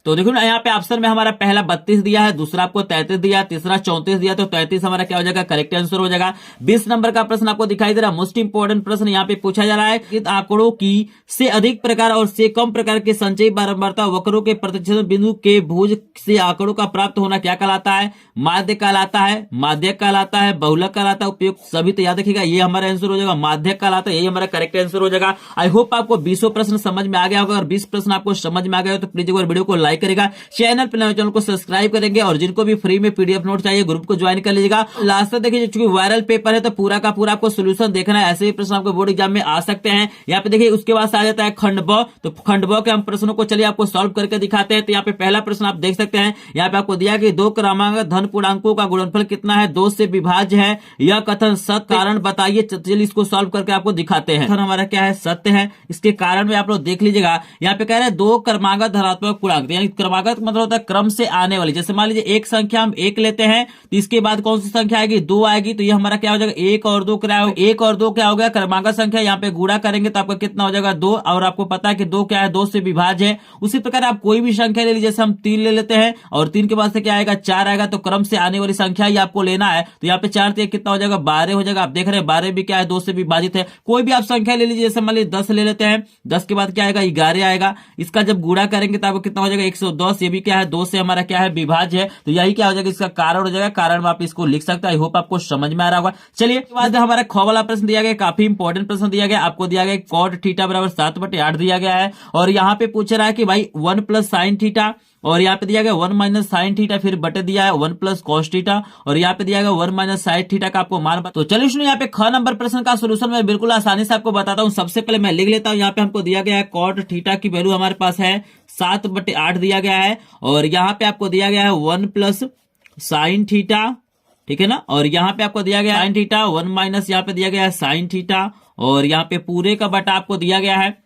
तो देखो ना यहाँ पे ऑप्शन में हमारा पहला 32 दिया है, दूसरा आपको 33 दिया, तीसरा 34 दिया, तो 33 हमारा क्या हो जाएगा, करेक्ट आंसर हो जाएगा। 20 नंबर का प्रश्न आपको दिखाई दे रहा है, मोस्ट इंपोर्टेंट प्रश्न यहाँ पे पूछा जा रहा है कि आंकड़ों की से अधिक प्रकार और से कम प्रकार के संचयी बारंबारता वक्रों के प्रतिच्छेदन बिंदु के भुज से आंकड़ों का प्राप्त होना क्या कहलाता है, माध्य कहलाता है, माध्यक कहलाता है, बहुलक कहलाता है, उपयुक्त सभी। तो याद रखिएगा ये हमारा आंसर हो जाएगा, माध्यक कहलाता है, यही हमारा करेक्ट आंसर हो जाएगा। आई होप आपको 20 प्रश्न समझ में आ गया होगा। अगर 20 प्रश्न आपको समझ में आ गया हो तो प्लीज एक बार वीडियो को लाइक करेगा, चैनल को सब्सक्राइब करेंगे, और जिनको भी फ्री में पीडीएफ नोट चाहिए ग्रुप को ज्वाइन कर लीजिएगा। लास्ट तक देखिए, चूंकि वायरल पेपर है तो पूरा का पूरा आपको सोल्यूशन देखना है। ऐसे भी प्रश्न आपको बोर्ड एग्जाम में आ सकते हैं। यहाँ पे देखिए उसके बाद आ जाता है खंड ब, तो खंड ब के हम प्रश्नों को चलिए आपको सॉल्व करके दिखाते हैं। तो यहाँ पे पहला प्रश्न आप देख सकते हैं, यहाँ पे आपको दिया कि 2 क्रमांक धन पूर्णांकों का गुणनफल कितना है, 2 से विभाज्य है, यह कथन सत्य, कारण बताइए। चलिए इसको सॉल्व करके आपको दिखाते हैं। कथन हमारा क्या है, सत्य है। इसके कारण में आप लोग देख लीजिएगा, यहाँ पे कह रहे हैं 2 क्रमांक धनात्मक पूर्णांक, यानी क्रमांक मतलब होता है क्रम से आने वाली। जैसे मान लीजिए एक संख्या हम 1 लेते हैं तो इसके बाद कौन सी संख्या आएगी, 2 आएगी, तो ये हमारा क्या हो जाएगा, 1 और 2 क्या होगा, 1 और 2 क्या हो गया, क्रमांक संख्या। यहाँ पे गुणा करेंगे तो आपका कितना हो जाएगा, 2, और आपको पता है कि 2 क्या है, 2 से विभाज्य है। उसी प्रकार आप कोई भी संख्या ले लीजिए, जैसे हम 3 ले लेते हैं और 3 के बाद से क्या आएगा, 4 आएगा, तो क्रम से आने वाली संख्या ही आपको लेना है। तो यहाँ पे 4 से कितना हो जाएगा, 12 हो जाएगा। आप देख रहे हैं 12 भी क्या है, 2 से विभाजित है। कोई भी आप संख्या ले लीजिए, जैसे मान लीजिए 10 ले लेते हैं, 10 के बाद क्या आएगा, 11 आएगा। इसका जब गुणा करेंगे तो आपको कितना हो जाएगा, 110। ये भी क्या है, 2 से हमारा क्या है, विभाज्य है। तो यही क्या हो जाएगा, इसका कारण हो जाएगा। कारण आप इसको लिख सकते हैं। आई होप आपको समझ में आ रहा होगा। चलिए बाद हमारा ख वाला प्रश्न दिया गया, काफी इंपॉर्टेंट प्रश्न दिया गया। आपको दिया गया कॉट थीटा बराबर 7/8 दिया गया है, और यहाँ पे पूछ रहा है कि भाई 1 प्लस साइन थीटा, और यहाँ पे दिया गया 1 माइनस साइन थीटा, फिर बटे दिया है 1 प्लस कॉस थीटा, और यहाँ पे दिया गया 1 माइनस साइन थीटा का आपको मान। तो चलिए सुनिए, यहाँ पे ख नंबर प्रश्न का सोल्यूशन मैं बिल्कुल आसानी से आपको बताता हूँ। सबसे पहले मैं लिख लेता हूँ, यहाँ पे हमको दिया गया है कॉट थीटा की वैल्यू हमारे पास है 7/8 दिया गया है, और यहाँ पे आपको दिया गया है 1 प्लस साइन थीटा, ठीक है ना, और यहाँ पे आपको दिया गया है साइन थीटा, 1 माइनस यहाँ पे दिया गया है साइन थीटा, और यहाँ पे पूरे का बटा आपको दिया गया है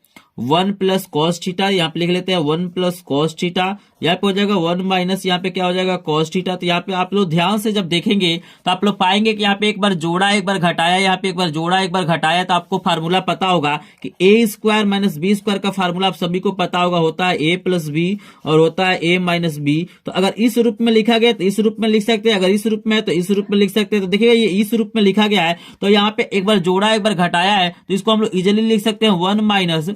1 प्लस कॉस थीटा। यहाँ पे लिख लेते हैं 1 प्लस कॉस थीटा, यहाँ पे हो जाएगा 1 माइनस यहाँ पे क्या हो जाएगा, कॉस थीटा। तो यहाँ पे आप लोग ध्यान से जब देखेंगे तो आप लोग पाएंगे कि यहाँ पे एक बार जोड़ा एक बार घटाया, यहाँ पे एक बार जोड़ा एक बार घटाया। तो आपको फार्मूला पता होगा कि ए स्क्वायर माइनस बी स्क्वायर का फार्मूला आप सभी को पता होगा, होता है ए प्लस बी और होता है ए माइनस बी। तो अगर इस रूप में लिखा गया तो इस रूप में लिख सकते हैं, अगर इस रूप में है तो इस रूप में लिख सकते हैं। तो देखिएगा ये इस रूप में लिखा गया है, तो यहाँ पे एक बार जोड़ा एक बार घटाया है, तो इसको हम लोग इजिली लिख सकते हैं 1 माइनस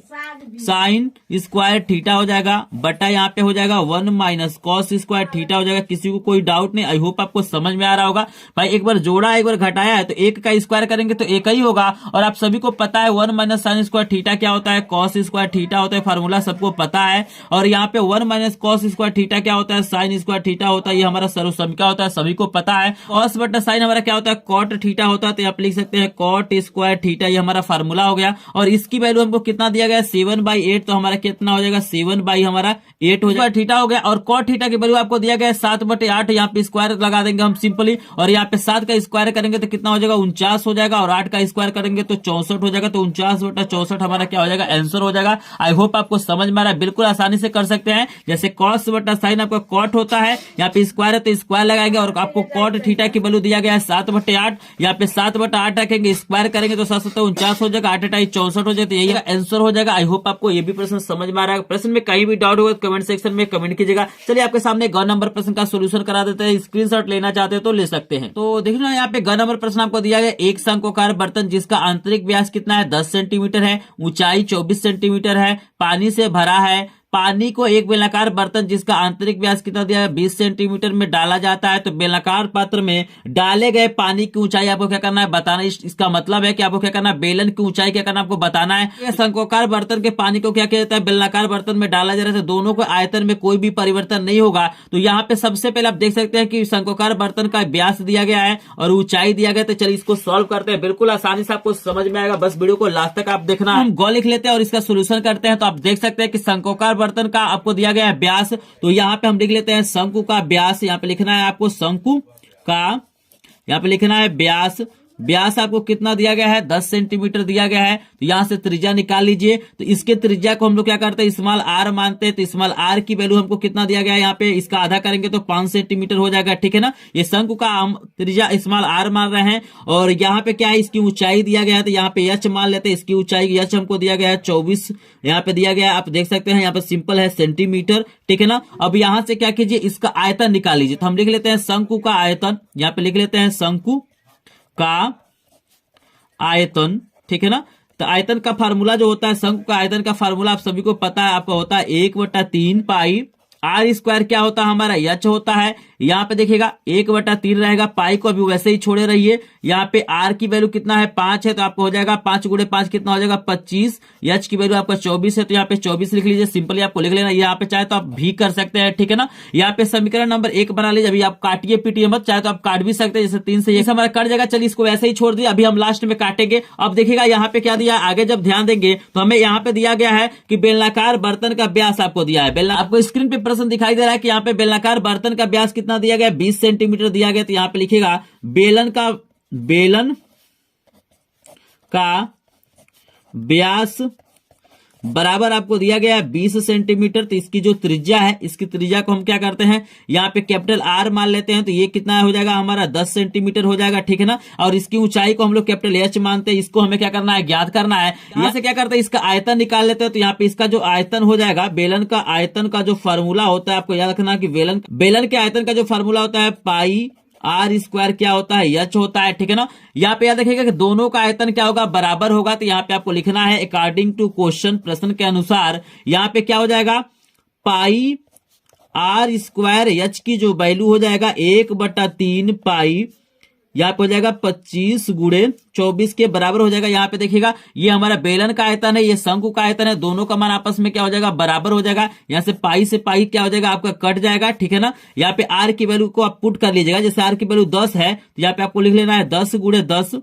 साइन स्क्वायर थीटा हो जाएगा, बटा यहाँ पे हो जाएगा 1 माइनस कॉस स्क्वायर थीटा हो जाएगा। किसी को कोई डाउट नहीं, आई होप आपको समझ में आ रहा होगा। भाई एक बार जोड़ा एक बार घटाया है तो एक का स्क्वायर करेंगे तो एक ही होगा, और आप सभी को पता है 1 माइनस साइन स्क्वायर थीटा क्या होता है, कॉस स्क्वायर थीटा होता है, फार्मूला सबको पता है। और यहाँ पे 1 माइनस कॉस स्क्वायर थीटा क्या होता है, साइन स्क्वायर थीटा होता है, ये हमारा सर्वसम्मिका होता है, सभी को पता है। कॉस बटा साइन हमारा क्या होता है, कॉट थीटा होता है, तो आप लिख सकते हैं कॉट स्क्वायर थीटा, ये हमारा फार्मूला हो गया। और इसकी वैल्यू हमको कितना दिया गया है, 7/8 तो हमारा कितना हो जाएगा 7/8 हमारा 8 हो जाएगा। थीटा हो गया और कॉट थीटा की वैल्यू आपको दिया गया है 7/8। यहाँ पे स्क्वायर लगा देंगे हम सिंपली और यहाँ पे 7 का स्क्वायर करेंगे तो कितना हो जाएगा 49 हो जाएगा और 8 का स्क्वायर करेंगे तो 64 हो जाएगा। तो 49/64 हमारा क्या हो जाएगा आंसर हो जाएगा। आई होप आपको समझ में आ रहा है, बिल्कुल आसानी से कर सकते हैं। जैसे कॉस बटा साइन आपका कॉट होता है, यहाँ पे स्क्वायर है तो स्क्वायर लगाएंगे और आपको कॉट थीटा की वैल्यू दिया गया है 7/8। यहाँ पे 7/8 रखेंगे, स्क्वायर करेंगे तो 7/49 हो जाएगा, 8 64 हो जाएगा। तो यही आंसर हो जाएगा। आई होप आपको ये भी प्रश्न समझ में आ रहा है। प्रश्न में कहीं भी डाउट होगा तो कमेंट सेक्शन में कमेंट कीजिएगा। चलिए आपके सामने ग नंबर प्रश्न का सोल्यूशन करा देते हैं। स्क्रीनशॉट लेना चाहते हैं तो ले सकते हैं। तो देखना यहाँ पे ग नंबर प्रश्न आपको दिया गया एक शंक्वाकार बर्तन जिसका आंतरिक व्यास कितना है 10 सेंटीमीटर है, ऊंचाई 24 सेंटीमीटर है, पानी से भरा है। पानी को एक बेलनाकार बर्तन जिसका आंतरिक व्यास कितना दिया है 20 सेंटीमीटर में डाला जाता है। तो बेलनाकार पात्र में डाले गए पानी की ऊंचाई आपको क्या करना है बताना। इसका मतलब है कि आपको क्या करना है बेलन की ऊंचाई क्या करना आपको बताना है। शंक्वाकार बर्तन के पानी को क्या किया जाता है बेलनाकार बर्तन में डाला जा रहा है, दोनों को आयतन में कोई भी परिवर्तन नहीं होगा। तो यहाँ पे सबसे पहले आप देख सकते हैं कि शंक्वाकार बर्तन का व्यास दिया गया है और ऊंचाई दिया गया। तो चलिए इसको सॉल्व करते हैं, बिल्कुल आसानी से आपको समझ में आएगा। बस वीडियो को लास्ट तक आप देखना। हम गौ लिख लेते हैं और इसका सोल्यूशन करते हैं। तो आप देख सकते हैं कि शंक्वाकार बर्तन का आपको दिया गया है व्यास, तो यहाँ पे हम लिख लेते हैं शंकु का व्यास। यहाँ पे लिखना है आपको शंकु का, यहाँ पे लिखना है व्यास। व्यास आपको कितना दिया गया है 10 सेंटीमीटर दिया गया है। तो यहां से त्रिज्या निकाल लीजिए। तो इसके त्रिज्या को हम लोग क्या करते हैं स्मॉल आर मानते हैं। तो स्मॉल आर की वैल्यू हमको कितना दिया गया है यहाँ पे इसका आधा करेंगे तो 5 सेंटीमीटर हो जाएगा, ठीक है ना। ये शंकु का हम त्रिज्या स्मॉल आर मान रहे हैं और यहाँ पे क्या है इसकी ऊंचाई दिया गया है। तो यहाँ पे एच मान लेते हैं, इसकी ऊंचाई एच हमको दिया गया है 24 यहाँ पे दिया गया है। आप देख सकते हैं यहाँ पे सिंपल है सेंटीमीटर, ठीक है ना। अब यहाँ से क्या कीजिए इसका आयतन निकाल लीजिए। तो हम लिख लेते हैं शंकु का आयतन, यहाँ पे लिख लेते हैं शंकु का आयतन, ठीक है ना। तो आयतन का फार्मूला जो होता है शंकु का आयतन का फार्मूला आप सभी को पता है, आपका होता है 1/3 पाई आर स्क्वायर क्या होता है हमारा एच होता है। यहाँ पे देखिएगा 1/3 रहेगा, पाई को अभी वैसे ही छोड़े रहिए। यहाँ पे आर की वैल्यू कितना है 5 है तो आपको हो जाएगा 5 × 5 कितना हो जाएगा 25। एच की वैल्यू आपका 24 है तो यहाँ पे 24 लिख लीजिए, सिंपली आपको लिख लेना। यहाँ पे चाहे तो आप भी कर सकते हैं, ठीक है ना। यहाँ पे समीकरण नंबर 1 बना लीजिए। अभी आप काटिए पीटिए मत, चाहे तो आप काट भी सकते हैं, जैसे 3 से ये हमारा कट जाएगा। चलिए इसको वैसे ही छोड़ दिए, अभी हम लास्ट में काटेंगे। अब देखिएगा यहाँ पे क्या दिया, आगे जब ध्यान देंगे तो हमें यहाँ पे दिया गया है कि बेलनाकार बर्तन का व्यास आपको दिया है। आपको स्क्रीन पे प्रश्न दिखाई दे रहा है कि यहाँ पे बेलनाकार बर्तन का व्यास कितना दिया गया 20 सेंटीमीटर दिया गया। तो यहाँ पे लिखिएगा बेलन का व्यास बराबर आपको दिया गया है 20 सेंटीमीटर। तो इसकी जो त्रिज्या है इसकी त्रिज्या को हम क्या करते हैं यहाँ पे कैपिटल आर मान लेते हैं। तो ये कितना हो जाएगा हमारा 10 सेंटीमीटर हो जाएगा, ठीक है ना। और इसकी ऊंचाई को हम लोग कैपिटल एच मानते हैं। इसको हमें क्या करना है ज्ञात करना है। यहाँ से क्या करते हैं इसका आयतन निकाल लेते हैं। तो यहाँ पे इसका जो आयतन हो जाएगा बेलन का आयतन का जो फार्मूला होता है आपको याद रखना कि बेलन के आयतन का जो फार्मूला होता है पाई आर स्क्वायर क्या होता है एच होता है, ठीक है ना। यहाँ पे याद रखिएगा कि दोनों का आयतन क्या होगा बराबर होगा। तो यहाँ पे आपको लिखना है अकॉर्डिंग टू क्वेश्चन, प्रश्न के अनुसार यहाँ पे क्या हो जाएगा पाई आर स्क्वायर एच की जो वैल्यू हो जाएगा 1/3 पाई यहाँ पे हो जाएगा 25 × 24 के बराबर हो जाएगा। यहाँ पे देखिएगा ये हमारा बेलन का आयतन है, ये शंकु का आयतन है, दोनों का मान आपस में क्या हो जाएगा बराबर हो जाएगा। यहाँ से पाई से पाई क्या हो जाएगा आपका कट जाएगा, ठीक है ना। यहाँ पे आर की वैल्यू को आप पुट कर लीजिएगा। जैसे आर की वैल्यू 10 है तो यहाँ पे आपको लिख लेना है 10 × 10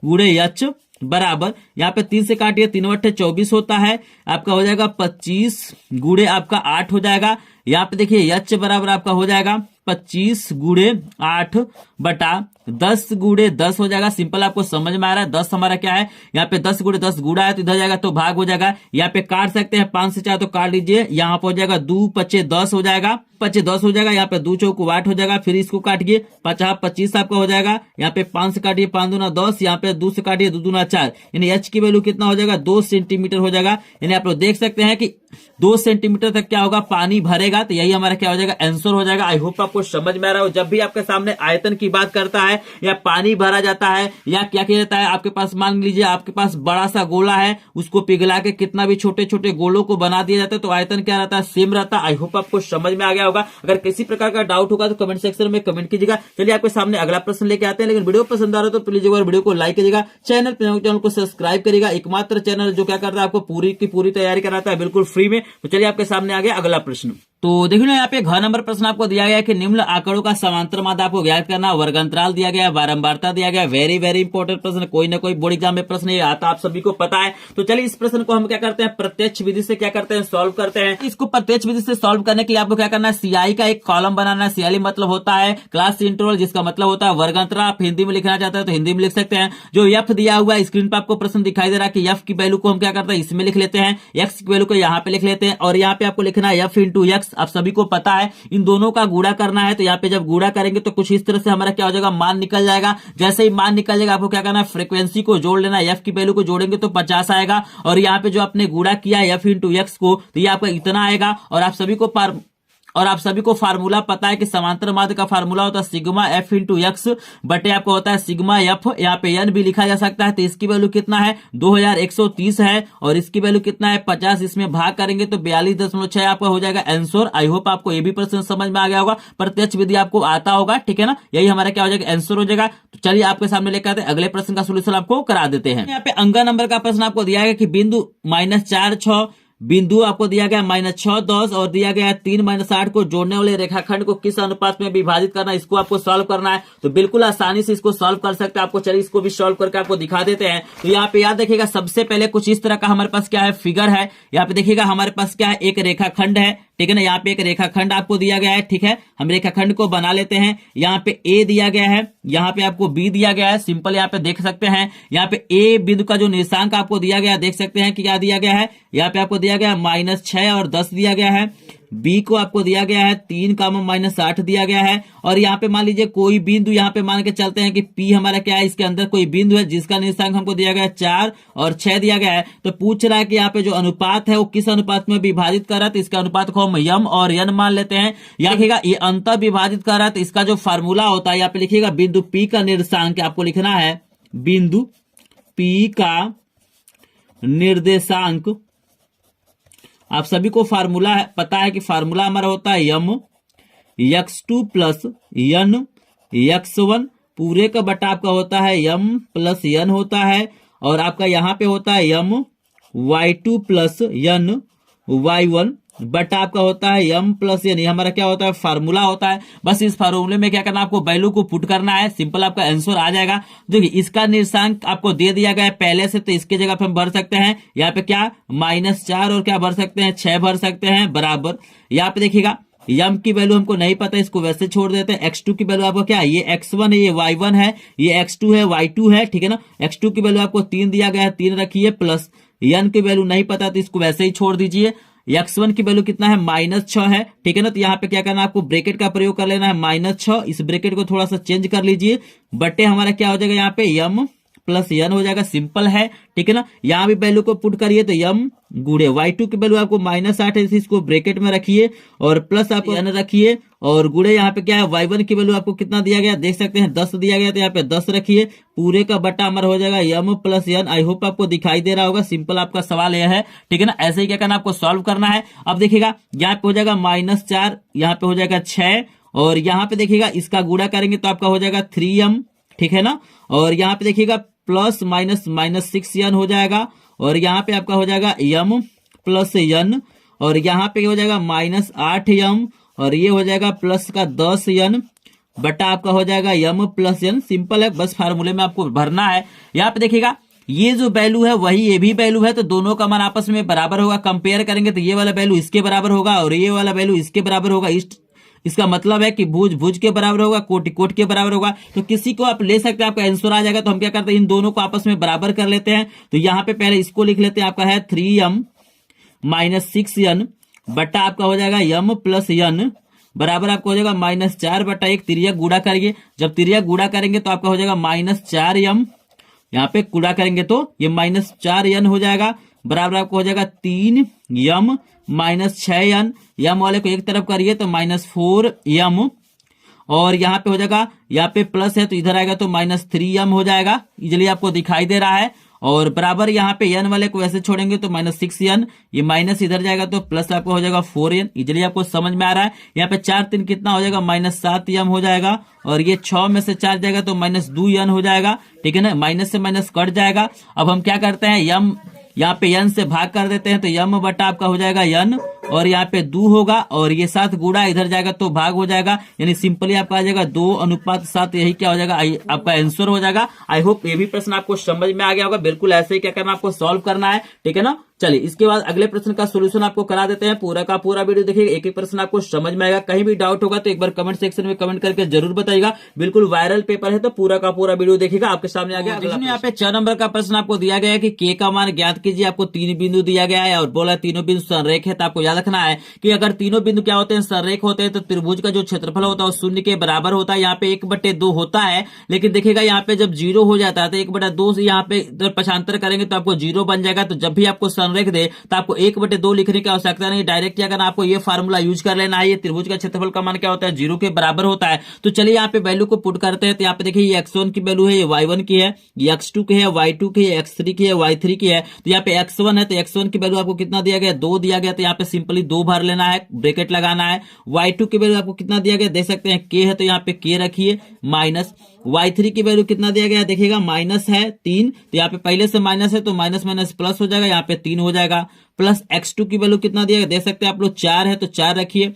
× एच बराबर, यहाँ पे 3 से काटिए 3/24 होता है, आपका हो जाएगा 25 × आपका 8 हो जाएगा। यहाँ पे देखिए एच बराबर आपका हो जाएगा 25 × 8 बटा 10 × 10 हो जाएगा। सिंपल आपको समझ में आ रहा है। 10 हमारा क्या है यहाँ पे 10 × 10 गुणा है तो इधर जाएगा तो भाग हो जाएगा। यहाँ पे काट सकते हैं 5 से 4 तो काट लीजिए। यहाँ पे हो जाएगा 2 × 5 = 10 हो जाएगा, 5 × 10 हो जाएगा। यहाँ पे 2 × 4 = 8 हो जाएगा। फिर इसको काटिए 5 × 25 आपका हो जाएगा। यहाँ पे 5 से काटिए 5 × 2 = 10, यहाँ पे 2 से काटिए 2 × 2 = 4, यानी एच की वैल्यू कितना हो जाएगा 2 सेंटीमीटर हो जाएगा। यानी आप लोग देख सकते हैं कि 2 सेंटीमीटर तक क्या होगा पानी भरेगा। तो यही हमारा क्या हो जाएगा आंसर हो जाएगा। आई होप आपको समझ में आ रहा हो। जब भी आपके सामने आयतन की बात करता है या पानी भरा जाता है या क्या किया जाता है, आपके पास मान लीजिए आपके पास बड़ा सा गोला है, उसको पिघला के कितना भी छोटे छोटे गोलों को बना दिया जाता है तो आयतन क्या रहता है सेम रहता है। आई होप आपको समझ में आ गया होगा। अगर किसी प्रकार का डाउट होगा तो कमेंट सेक्शन में कमेंट कीजिएगा। चलिए आपके सामने अगला प्रश्न लेके आते हैं। लेकिन वीडियो पसंद आ रहा है तो प्लीज एक बार वीडियो को लाइक कीजिएगा, चैनल को सब्सक्राइब करिएगा। एकमात्र चैनल जो क्या करता है आपको पूरी की पूरी तैयारी कराता है बिल्कुल फ्री में। तो चलिए आपके सामने आ गया अगला प्रश्न। तो देखिए ना यहाँ पे घ नंबर प्रश्न आपको दिया गया है कि निम्न आंकड़ों का समांतर माध्य आपको ज्ञात करना, वर्गांतराल दिया गया है, बारंबारता दिया गया है। वेरी वेरी इंपॉर्टेंट प्रश्न, कोई ना कोई बोर्ड एग्जाम में प्रश्न ये आता आप सभी को पता है। तो चलिए इस प्रश्न को हम क्या करते हैं, प्रत्यक्ष विधि से क्या करते हैं, सॉल्व करते हैं। इसको प्रत्यक्ष विधि से सॉल्व करने के लिए आपको क्या करना है, सीआई का एक कॉलम बनाना है। सीआई मतलब होता है क्लास इंटरवल, जिसका मतलब होता है वर्गांतराल। आप हिंदी में लिखना चाहते हैं तो हिंदी में लिख सकते हैं। जो एफ दिया हुआ है स्क्रीन पर आपको प्रश्न दिखाई दे रहा है कि एफ की वैल्यू को हम क्या करते हैं, इसमें लिख लेते हैं, एक्स की वैल्यू को यहाँ पे लिख लेते हैं, और यहाँ पे आपको लिखना है एफ इंटू एक्स। आप सभी को पता है इन दोनों का गुणा करना है। तो यहाँ पे जब गुणा करेंगे तो कुछ इस तरह से हमारा क्या हो जाएगा, मान निकल जाएगा। जैसे ही मान निकल जाएगा आपको क्या करना है, फ्रीक्वेंसी को जोड़ लेना है। एफ की वैल्यू को जोड़ेंगे तो 50 आएगा, और यहाँ पे जो आपने गुणा किया एफ इंटू एक्स को, तो ये आपका इतना आएगा। और आप सभी को फार्मूला पता है कि समांतर माध्य का फार्मूला होता है सिग्मा एफ इंटू एक्स बटे आपको होता है सिग्मा एफ। यहाँ पे एन भी लिखा जा सकता है। तो इसकी वैल्यू कितना है, 2130 है, और इसकी वैल्यू कितना है, 50। इसमें भाग करेंगे तो 42.6 आपका हो जाएगा आंसर। आई होप आपको ये भी प्रश्न समझ में आ गया होगा, प्रत्यक्ष विधि आपको आता होगा, ठीक है ना। यही हमारा क्या हो जाएगा, आंसर हो जाएगा। तो चलिए आपके सामने लेकर आते हैं अगले प्रश्न का सोल्यूशन आपको करा देते हैं। यहाँ पे अंक नंबर का प्रश्न आपको दिया है कि बिंदु -4 6 बिंदु आपको दिया गया -6 10 और दिया गया 3 -8 को जोड़ने वाले रेखाखंड को किस अनुपात में विभाजित करना है, इसको आपको सॉल्व करना है। तो बिल्कुल आसानी से इसको सॉल्व कर सकते हैं आपको। चलिए इसको भी सॉल्व करके आपको दिखा देते हैं। तो यहाँ पे याद रखिएगा, सबसे पहले कुछ इस तरह का हमारे पास क्या है, फिगर है। यहाँ पे देखिएगा हमारे पास क्या है, एक रेखाखंड है, ठीक है ना। यहाँ पे एक रेखाखंड आपको दिया गया है, ठीक है। हम रेखाखंड को बना लेते हैं। यहाँ पे ए दिया गया है, यहाँ पे आपको बी दिया गया है, सिंपल यहाँ पे देख सकते हैं। यहाँ पे ए बिंदु का जो निर्देशांक आपको दिया गया है, देख सकते हैं कि क्या दिया गया है। यहाँ पे आपको दिया गया है -6 और 10 दिया गया है। बी को आपको दिया गया है 3 -8 दिया गया है। और यहाँ पे मान लीजिए कोई बिंदु, यहाँ पे मान के चलते हैं कि पी हमारा क्या है, इसके अंदर कोई बिंदु है जिसका निर्देशांक हमको दिया गया है 4 और 6 दिया गया है। तो पूछ रहा है कि यहाँ पे जो अनुपात है वो किस अनुपात में विभाजित कर रहा है। तो इसका अनुपात को हम यम और एन मान लेते हैं। यहाँ लिखिएगा ये अंतर विभाजित कर रहा है, तो इसका जो फार्मूला होता है यहाँ पे लिखिएगा, बिंदु पी का निर्देशांक आपको लिखना है, बिंदु पी का निर्देशांक। आप सभी को फार्मूला पता है कि फार्मूला हमारा होता है यम x2 प्लस यन x1 पूरे का बटा आपका होता है यम प्लस यन होता है। और आपका यहाँ पे होता है यम y2 प्लस यन y1 बटा आपका होता है यम प्लस यन। ये हमारा क्या होता है, फार्मूला होता है। बस इस फार्मूले में क्या करना, आपको वैल्यू को पुट करना है, सिंपल आपका आंसर आ जाएगा। देखिए इसका निर्देशांक आपको दे दिया गया है पहले से, तो इसके जगह पे हम भर सकते हैं यहाँ पे क्या -4 और क्या भर सकते हैं 6 भर सकते हैं बराबर। यहाँ पे देखिएगा यम की वैल्यू हमको नहीं पता, इसको वैसे छोड़ देते हैं। x2 की वैल्यू आपको क्या है, ये x1 है, ये y1 है, ये x2 है, y2 है, ठीक है ना। x2 की वैल्यू आपको 3 दिया गया है, 3 रखिए, प्लस n की वैल्यू नहीं पता तो इसको वैसे ही छोड़ दीजिए। x1 की वैल्यू कितना है, -6 है, ठीक है ना। तो यहाँ पे क्या करना है, आपको ब्रैकेट का प्रयोग कर लेना है, -6, इस ब्रैकेट को थोड़ा सा चेंज कर लीजिए, बटे हमारा क्या हो जाएगा यहाँ पे यम प्लस यन हो जाएगा, सिंपल है, ठीक है ना। यहाँ भी वैल्यू को पुट करिए तो यम गुड़े y2 की वैल्यू आपको -8 है, इसको ब्रैकेट में रखिए, और प्लस आपको n रखिए, और गुड़े यहाँ पे क्या है y1 की वैल्यू आपको कितना दिया गया, देख सकते हैं 10 दिया गया, तो यहाँ पे 10 रखिए, पूरे का बटा हमारा हो जाएगा यम प्लस यन। आई होप आपको दिखाई दे रहा होगा, सिंपल आपका सवाल यह है, ठीक है ना। ऐसे ही क्या करना, आपको सॉल्व करना है। अब देखिएगा यहाँ पे हो जाएगा -4, यहाँ पे हो जाएगा 6, और यहाँ पे देखिएगा इसका गुणा करेंगे तो आपका हो जाएगा 3m, ठीक है ना। और यहाँ पे देखिएगा प्लस -6n हो जाएगा, और यहाँ पे आपका हो जाएगा यम प्लस यन, और यहाँ पे हो जाएगा -8m, और ये हो जाएगा प्लस का 10n बटा आपका हो जाएगा यम प्लस यन। सिंपल है, बस फार्मूले में आपको भरना है। यहाँ पे देखिएगा ये जो वैल्यू है वही ये भी वैल्यू है, तो दोनों का मान आपस में बराबर होगा। कंपेयर करेंगे तो ये वाला वैल्यू इसके बराबर होगा और ये वाला वैल्यू इसके बराबर होगा। इसका मतलब है कि भुज भुज के बराबर होगा, कोटि कोट के बराबर होगा। तो किसी को आप ले सकते हैं, आपका आंसर आ जाएगा। तो हम क्या करते हैं, इन दोनों को आपस में बराबर कर लेते हैं। तो यहाँ पे पहले इसको लिख लेते हैं, आपका है 3m -6n बटा आपका हो जाएगा यम प्लस यन बराबर आपका हो जाएगा -4 बटा 1। तिर्यक गुणा करिए, जब तिर्यक गुणा करेंगे तो आपका हो जाएगा -4m, यहाँ पे गुणा करेंगे तो ये -4n हो जाएगा, बराबर आपको हो जाएगा 3m -6n। यम वाले को एक तरफ करिए तो -4m, और यहाँ पे हो जाएगा, यहाँ पे प्लस है तो इधर आएगा तो -3m हो जाएगा। इजली आपको दिखाई दे रहा है। और बराबर यहाँ पे n वाले को ऐसे छोड़ेंगे तो -6n, ये माइनस इधर जाएगा तो प्लस आपको हो जाएगा 4n। इजली आपको समझ में आ रहा है। यहाँ पे 4 3 कितना हो जाएगा, -7m हो जाएगा, और ये 6 में से 4 जाएगा तो -2n हो जाएगा, ठीक है ना। माइनस से माइनस कट जाएगा। अब हम क्या करते हैं, यम यहाँ पे n से भाग कर देते हैं तो यम बटा आपका हो जाएगा n, और यहाँ पे 2 होगा और ये 7 गुणा इधर जाएगा तो भाग हो जाएगा, यानी सिंपली आपका आ जाएगा 2:7। यही क्या हो जाएगा, आपका आंसर हो जाएगा। आई होप ये भी प्रश्न आपको समझ में आ गया होगा। बिल्कुल ऐसे ही क्या करना, आपको सॉल्व करना है, ठीक है ना। चलिए इसके बाद अगले प्रश्न का सोल्यूशन आपको करा देते हैं। पूरा का पूरा वीडियो देखिएगा, एक एक प्रश्न आपको समझ में आएगा। कहीं भी डाउट होगा तो एक बार कमेंट सेक्शन में कमेंट करके जरूर बताइएगा। बिल्कुल वायरल पेपर है तो पूरा का पूरा वीडियो देखिएगा। आपके सामने आ गया यहाँ पे 6 नंबर का प्रश्न आपको दिया गया है कि के का मान ज्ञात कीजिए। आपको 3 बिंदु दिया गया है और बोला तीनों बिंदु संरेख है। तो आपको याद रखना है कि अगर तीनों बिंदु क्या होते हैं, संरेख होते हैं, तो त्रिभुज का जो क्षेत्रफल होता है वो 0 के बराबर होता है। यहाँ पे 1/2 होता है, लेकिन देखिएगा यहाँ पे जब 0 हो जाता है तो 1/2 से यहाँ पे पक्षांतर करेंगे तो आपको 0 बन जाएगा। तो जब भी आपको संरेख दे तो आपको 1/2 लिखने की आवश्यकता नहीं, डायरेक्ट क्या करना, आपको ये फार्मूला यूज कर लेना है। ये त्रिभुज का क्षेत्रफल का मान क्या होता है, 0 के बराबर होता है। तो चलिए यहाँ पे वैल्यू को पुट करते हैं। तो यहाँ पे देखिए ये x1 की वैल्यू है, ये y1 की है, ये x2 की है, y2 की है, x3 की है, y3 की है। तो यहाँ पे x1 है तो x1 की वैल्यू आपको कितना दिया गया, 2 दिया गया। तो यहाँ पे सिंपली 2 भर लेना है, ब्रैकेट लगाना है। y2 की वैल्यू आपको कितना दिया गया, देख सकते हैं k है तो यहाँ पे k रखिए, माइनस y3 की वैल्यू कितना दिया गया, देखिएगा माइनस है 3। तो यहाँ पे पहले से माइनस है तो माइनस माइनस प्लस हो जाएगा, यहाँ पे 3 हो जाएगा। प्लस x2 की वैल्यू कितना दिया गया, देख सकते हैं आप लोग 4 है तो 4 रखिए।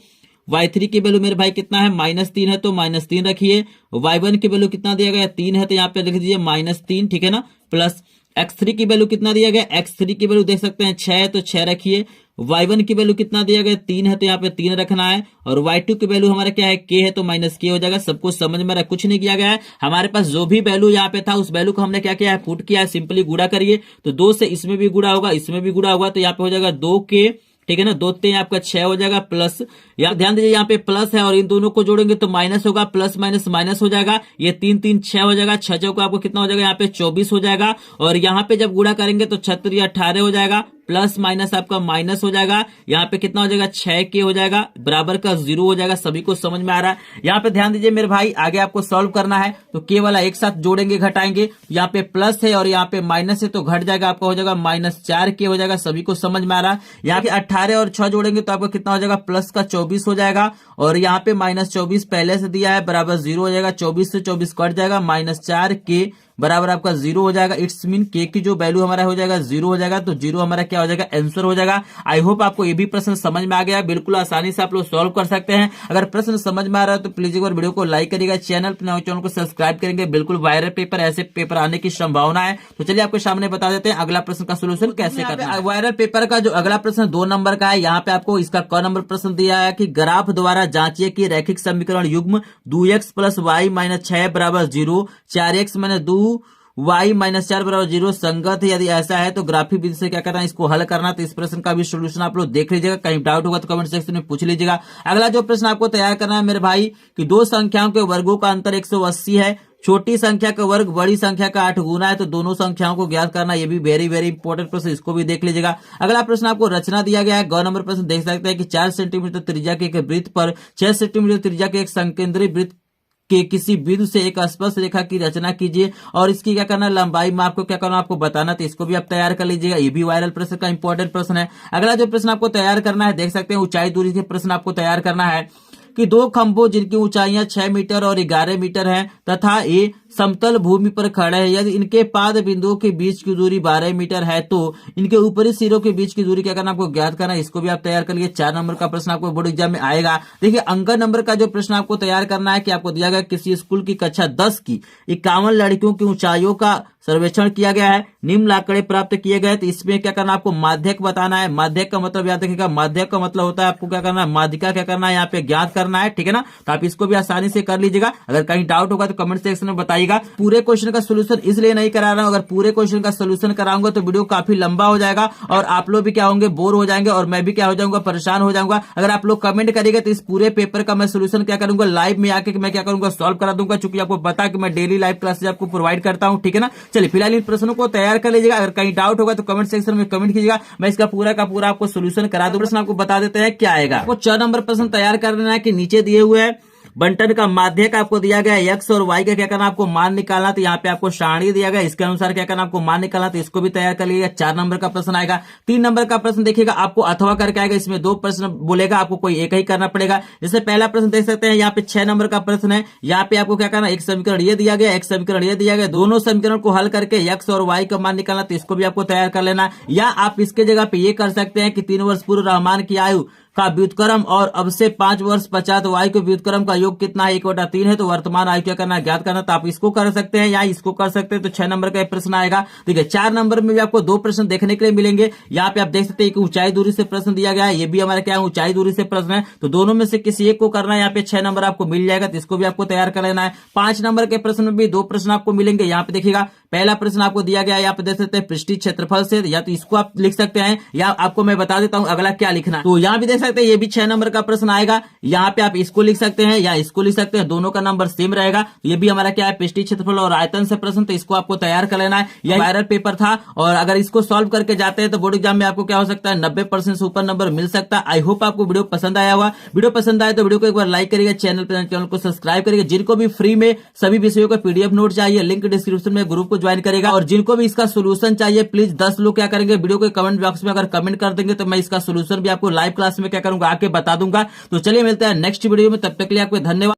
y3 की वैल्यू मेरे भाई कितना है, -3 है तो -3 रखिए। y1 की वैल्यू कितना दिया गया, 3 है तो यहाँ पे लिख दीजिए -3, ठीक है ना। प्लस x3 की वैल्यू कितना दिया गया, x3 की वैल्यू देख सकते हैं 6 है तो 6 रखिए। y1 की वैल्यू कितना दिया गया, 3 है तो यहाँ पे 3 रखना है। और y2 की वैल्यू हमारा क्या है, k है तो -k हो जाएगा। सब कुछ समझ में, कुछ नहीं किया गया है। हमारे पास जो भी वैल्यू यहाँ पे था उस वैल्यू को हमने क्या किया है, पुट किया है। सिंपली गुणा करिए तो 2 से इसमें भी गुणा होगा, इसमें भी गुणा होगा, तो यहाँ पे हो जाएगा 2k, ठीक है ना। 2 3 आपका 6 हो जाएगा। प्लस यहाँ ध्यान दीजिए यहाँ पे प्लस है और इन दोनों को जोड़ेंगे तो माइनस होगा, प्लस माइनस माइनस हो जाएगा। ये 3 3 6 हो जाएगा, 6 चौका आपको कितना हो जाएगा, यहाँ पे 24 हो जाएगा। और यहाँ पे जब गुणा करेंगे तो 6 18 हो जाएगा, प्लस माइनस आपका माइनस हो जाएगा। यहाँ पे कितना हो जाएगा, 6k हो जाएगा, बराबर का 0 हो जाएगा। सभी को समझ में आ रहा है। यहाँ पे ध्यान दीजिए मेरे भाई, आगे आपको सॉल्व करना है तो k वाला एक साथ जोड़ेंगे घटाएंगे। यहाँ पे प्लस है और यहाँ पे माइनस है तो घट जाएगा, आपका हो जाएगा -4k हो जाएगा। सभी को समझ में आ रहा है। यहाँ पे 18 और 6 जोड़ेंगे तो आपको कितना हो जाएगा, प्लस का 24 हो जाएगा। और यहाँ पे -24 पहले से दिया है, बराबर 0 हो जाएगा। 24 से 24 कट जाएगा, -4k बराबर आपका 0 हो जाएगा। इट्स मीन k की जो वैल्यू हमारा हो जाएगा 0 हो जाएगा। तो 0 हमारा क्या हो जाएगा, आंसर हो जाएगा। आई होप आपको ये भी प्रश्न समझ में आ गया। बिल्कुल आसानी से आप लोग सॉल्व कर सकते हैं। अगर प्रश्न समझ में आ रहा है तो प्लीज एक बार वीडियो को लाइक करिएगा, चैनल को सब्सक्राइब करेंगे। बिल्कुल वायरल पेपर, ऐसे पेपर आने की संभावना है। तो चलिए आपके सामने बता देते हैं अगला प्रश्न का सोल्यूशन कैसे करना है। वायरल पेपर का जो अगला प्रश्न 2 नंबर का है, यहाँ पे आपको इसका क नंबर प्रश्न दिया है कि ग्राफ द्वारा जांचिए कि रैखिक समीकरण युग्म 2x + y - 6 = 0, 4x - 2 y - 4 = 0 संगत है। यदि ऐसा है तो ग्राफिक विधि से क्या करना है, इसको हल करना। तो इस प्रश्न का भी सोल्यूशन आप लोग देख लीजिएगा। कहीं डाउट होगा तो कमेंट सेक्शन में पूछ लीजिएगा। अगला जो प्रश्न आपको तैयार करना है मेरे भाई कि 2 संख्याओं के वर्गों का अंतर 180 है। छोटी संख्या का वर्ग बड़ी संख्या का 8 गुना है। तो दोनों संख्याओं को ज्ञात करना, ये भी वेरी वेरी इंपॉर्टेंट प्रश्न, इसको भी देख लीजिएगा। अगला प्रश्न आपको रचना दिया गया है। ग नंबर प्रश्न देख सकते हैं कि 4 सेंटीमीटर त्रिज्या के एक वृत्त पर 6 सेंटीमीटर त्रिज्या के एक संकेंद्री वृत्त के किसी बिंदु से एक स्पर्श रेखा की रचना कीजिए और इसकी क्या करना, लंबाई में आपको क्या करना, आपको बताना। तो इसको भी आप तैयार कर लीजिएगा। ये भी वायरल प्रश्न का इंपॉर्टेंट प्रश्न है। अगला जो प्रश्न आपको तैयार करना है, देख सकते हैं ऊंचाई दूरी के प्रश्न आपको तैयार करना है कि 2 खंभों जिनकी ऊंचाइयां 6 मीटर और 11 मीटर है तथा ये समतल भूमि पर खड़े हैं। यदि इनके पाद बिंदुओं के बीच की दूरी 12 मीटर है तो इनके ऊपरी सिरों के बीच की दूरी क्या करना, आपको ज्ञात करना। इसको भी आप तैयार कर लिए। 4 नंबर का प्रश्न आपको बोर्ड एग्जाम में आएगा। देखिए अंक नंबर का जो प्रश्न आपको तैयार करना है कि आपको दिया गया किसी स्कूल की कक्षा 10 की 51 लड़कियों की ऊंचाइयों का सर्वेक्षण किया गया है, निम्न आंकड़े प्राप्त किए गए। तो इसमें क्या करना, आपको माध्यक बताना है। माध्यक का मतलब याद रखिएगा, माध्यक का मतलब होता है आपको क्या करना है, माध्यिका क्या करना है, यहाँ पे ज्ञात करना है, ठीक है ना। तो आप इसको भी आसानी से कर लीजिएगा। अगर कहीं डाउट होगा तो कमेंट सेक्शन में बताइएगा। पूरे क्वेश्चन का सोल्यूशन इसलिए नहीं करा रहा हूं, अगर पूरे क्वेश्चन का सोल्यूशन कराऊंगा तो वीडियो काफी लंबा हो जाएगा और आप लोग भी क्या होंगे, बोर हो जाएंगे और मैं भी क्या हो जाऊंगा, परेशान हो जाऊंगा। अगर आप लोग कमेंट करेंगे तो इस पूरे पेपर का मैं सोल्यूशन क्या करूंगा, लाइव में आके मैं क्या करूंगा, सॉल्व करा दूंगा। चूंकि आपको पता कि मैं डेली लाइव क्लासेज आपको प्रोवाइड करता हूं, ठीक है ना। चलिए फिलहाल इन प्रश्नों को तैयार कर लीजिएगा। अगर कहीं डाउट होगा तो कमेंट सेक्शन में कमेंट कीजिएगा, मैं इसका पूरा का पूरा आपको सोल्यूशन करा दूं। प्रश्न आपको बता देते हैं क्या आएगा। आपको 4 नंबर प्रश्न तैयार करना है कि नीचे दिए हुए है बंटन का माध्यक आपको दिया गया है, एक्स और वाई का क्या करना आपको मान निकालना, तो यहाँ पे आपको सारणी दिया गया, इसके अनुसार क्या करना आपको मान निकालना, तो इसको भी तैयार कर लीजिएगा। 4 नंबर का प्रश्न आएगा। 3 नंबर का प्रश्न देखिएगा आपको अथवा करके आएगा, इसमें 2 प्रश्न बोलेगा, आपको कोई एक ही करना पड़ेगा। जैसे पहला प्रश्न देख सकते हैं, यहाँ पे 6 नंबर का प्रश्न है। यहाँ पे आपको क्या करना, एक समीकरण ये दिया गया, एक समीकरण ये दिया गया, दोनों समीकरण को हल करके एक्स और वाई का मान निकालना, तो इसको भी आपको तैयार कर लेना। या आप इसके जगह पे ये कर सकते हैं कि 3 वर्ष पूर्व रहमान की आयु का व्युत्क्रम और अब से 5 वर्ष पश्चात वायु के व्युत्क्रम का योग कितना है, 1/3 है, तो वर्तमान आयु क्या करना है ज्ञात करना, तो आप इसको कर सकते हैं या इसको कर सकते हैं। तो 6 नंबर का प्रश्न आएगा। ठीक है, 4 नंबर में भी आपको 2 प्रश्न देखने के लिए मिलेंगे। यहाँ पे आप देख सकते हैं कि ऊंचाई दूरी से प्रश्न दिया गया है, ये भी हमारा क्या है ऊंचाई दूरी से प्रश्न है, तो दोनों में से किसी एक को करना है। यहाँ पे 6 नंबर आपको मिल जाएगा, तो इसको भी आपको तैयार कर लेना है। 5 नंबर के प्रश्न में भी 2 प्रश्न आपको मिलेंगे। यहाँ पे देखिएगा पहला प्रश्न आपको दिया गया है, यहाँ पे देख सकते हैं पृष्ठीय क्षेत्रफल से, या तो इसको आप लिख सकते हैं या आपको मैं बता देता हूं अगला क्या लिखना है। तो यहाँ भी देख सकते हैं ये भी 6 नंबर का प्रश्न आएगा। यहाँ पे आप इसको लिख सकते हैं या इसको लिख सकते हैं, दोनों का नंबर सेम रहेगा। ये भी हमारा क्या है पृष्ठीय क्षेत्रफल और आयतन से प्रश्न, तो इसको आपको तैयार कर लेना है। यह वायरल पेपर था और अगर इसको सॉल्व करके जाते हैं तो बोर्ड एग्जाम में आपको क्या हो सकता है 90% से ऊपर नंबर मिल सकता है। आई होप आपको वीडियो पसंद आया होगा। वीडियो पसंद आए तो वीडियो को एक बार लाइक करिएगा, चैनल को सब्सक्राइब करिएगा। जिनको भी फ्री में सभी विषयों का पीडीएफ नोट चाहिए, लिंक डिस्क्रिप्शन में ग्रुप को ज्वाइन करेगा। और जिनको भी इसका सोल्यूशन चाहिए, प्लीज 10 लोग क्या करेंगे वीडियो के कमेंट बॉक्स में अगर कमेंट कर देंगे तो मैं इसका सोल्यूशन भी आपको लाइव क्लास में क्या करूंगा आके बता दूंगा। तो चलिए मिलते हैं नेक्स्ट वीडियो में, तब तक के लिए आपको धन्यवाद।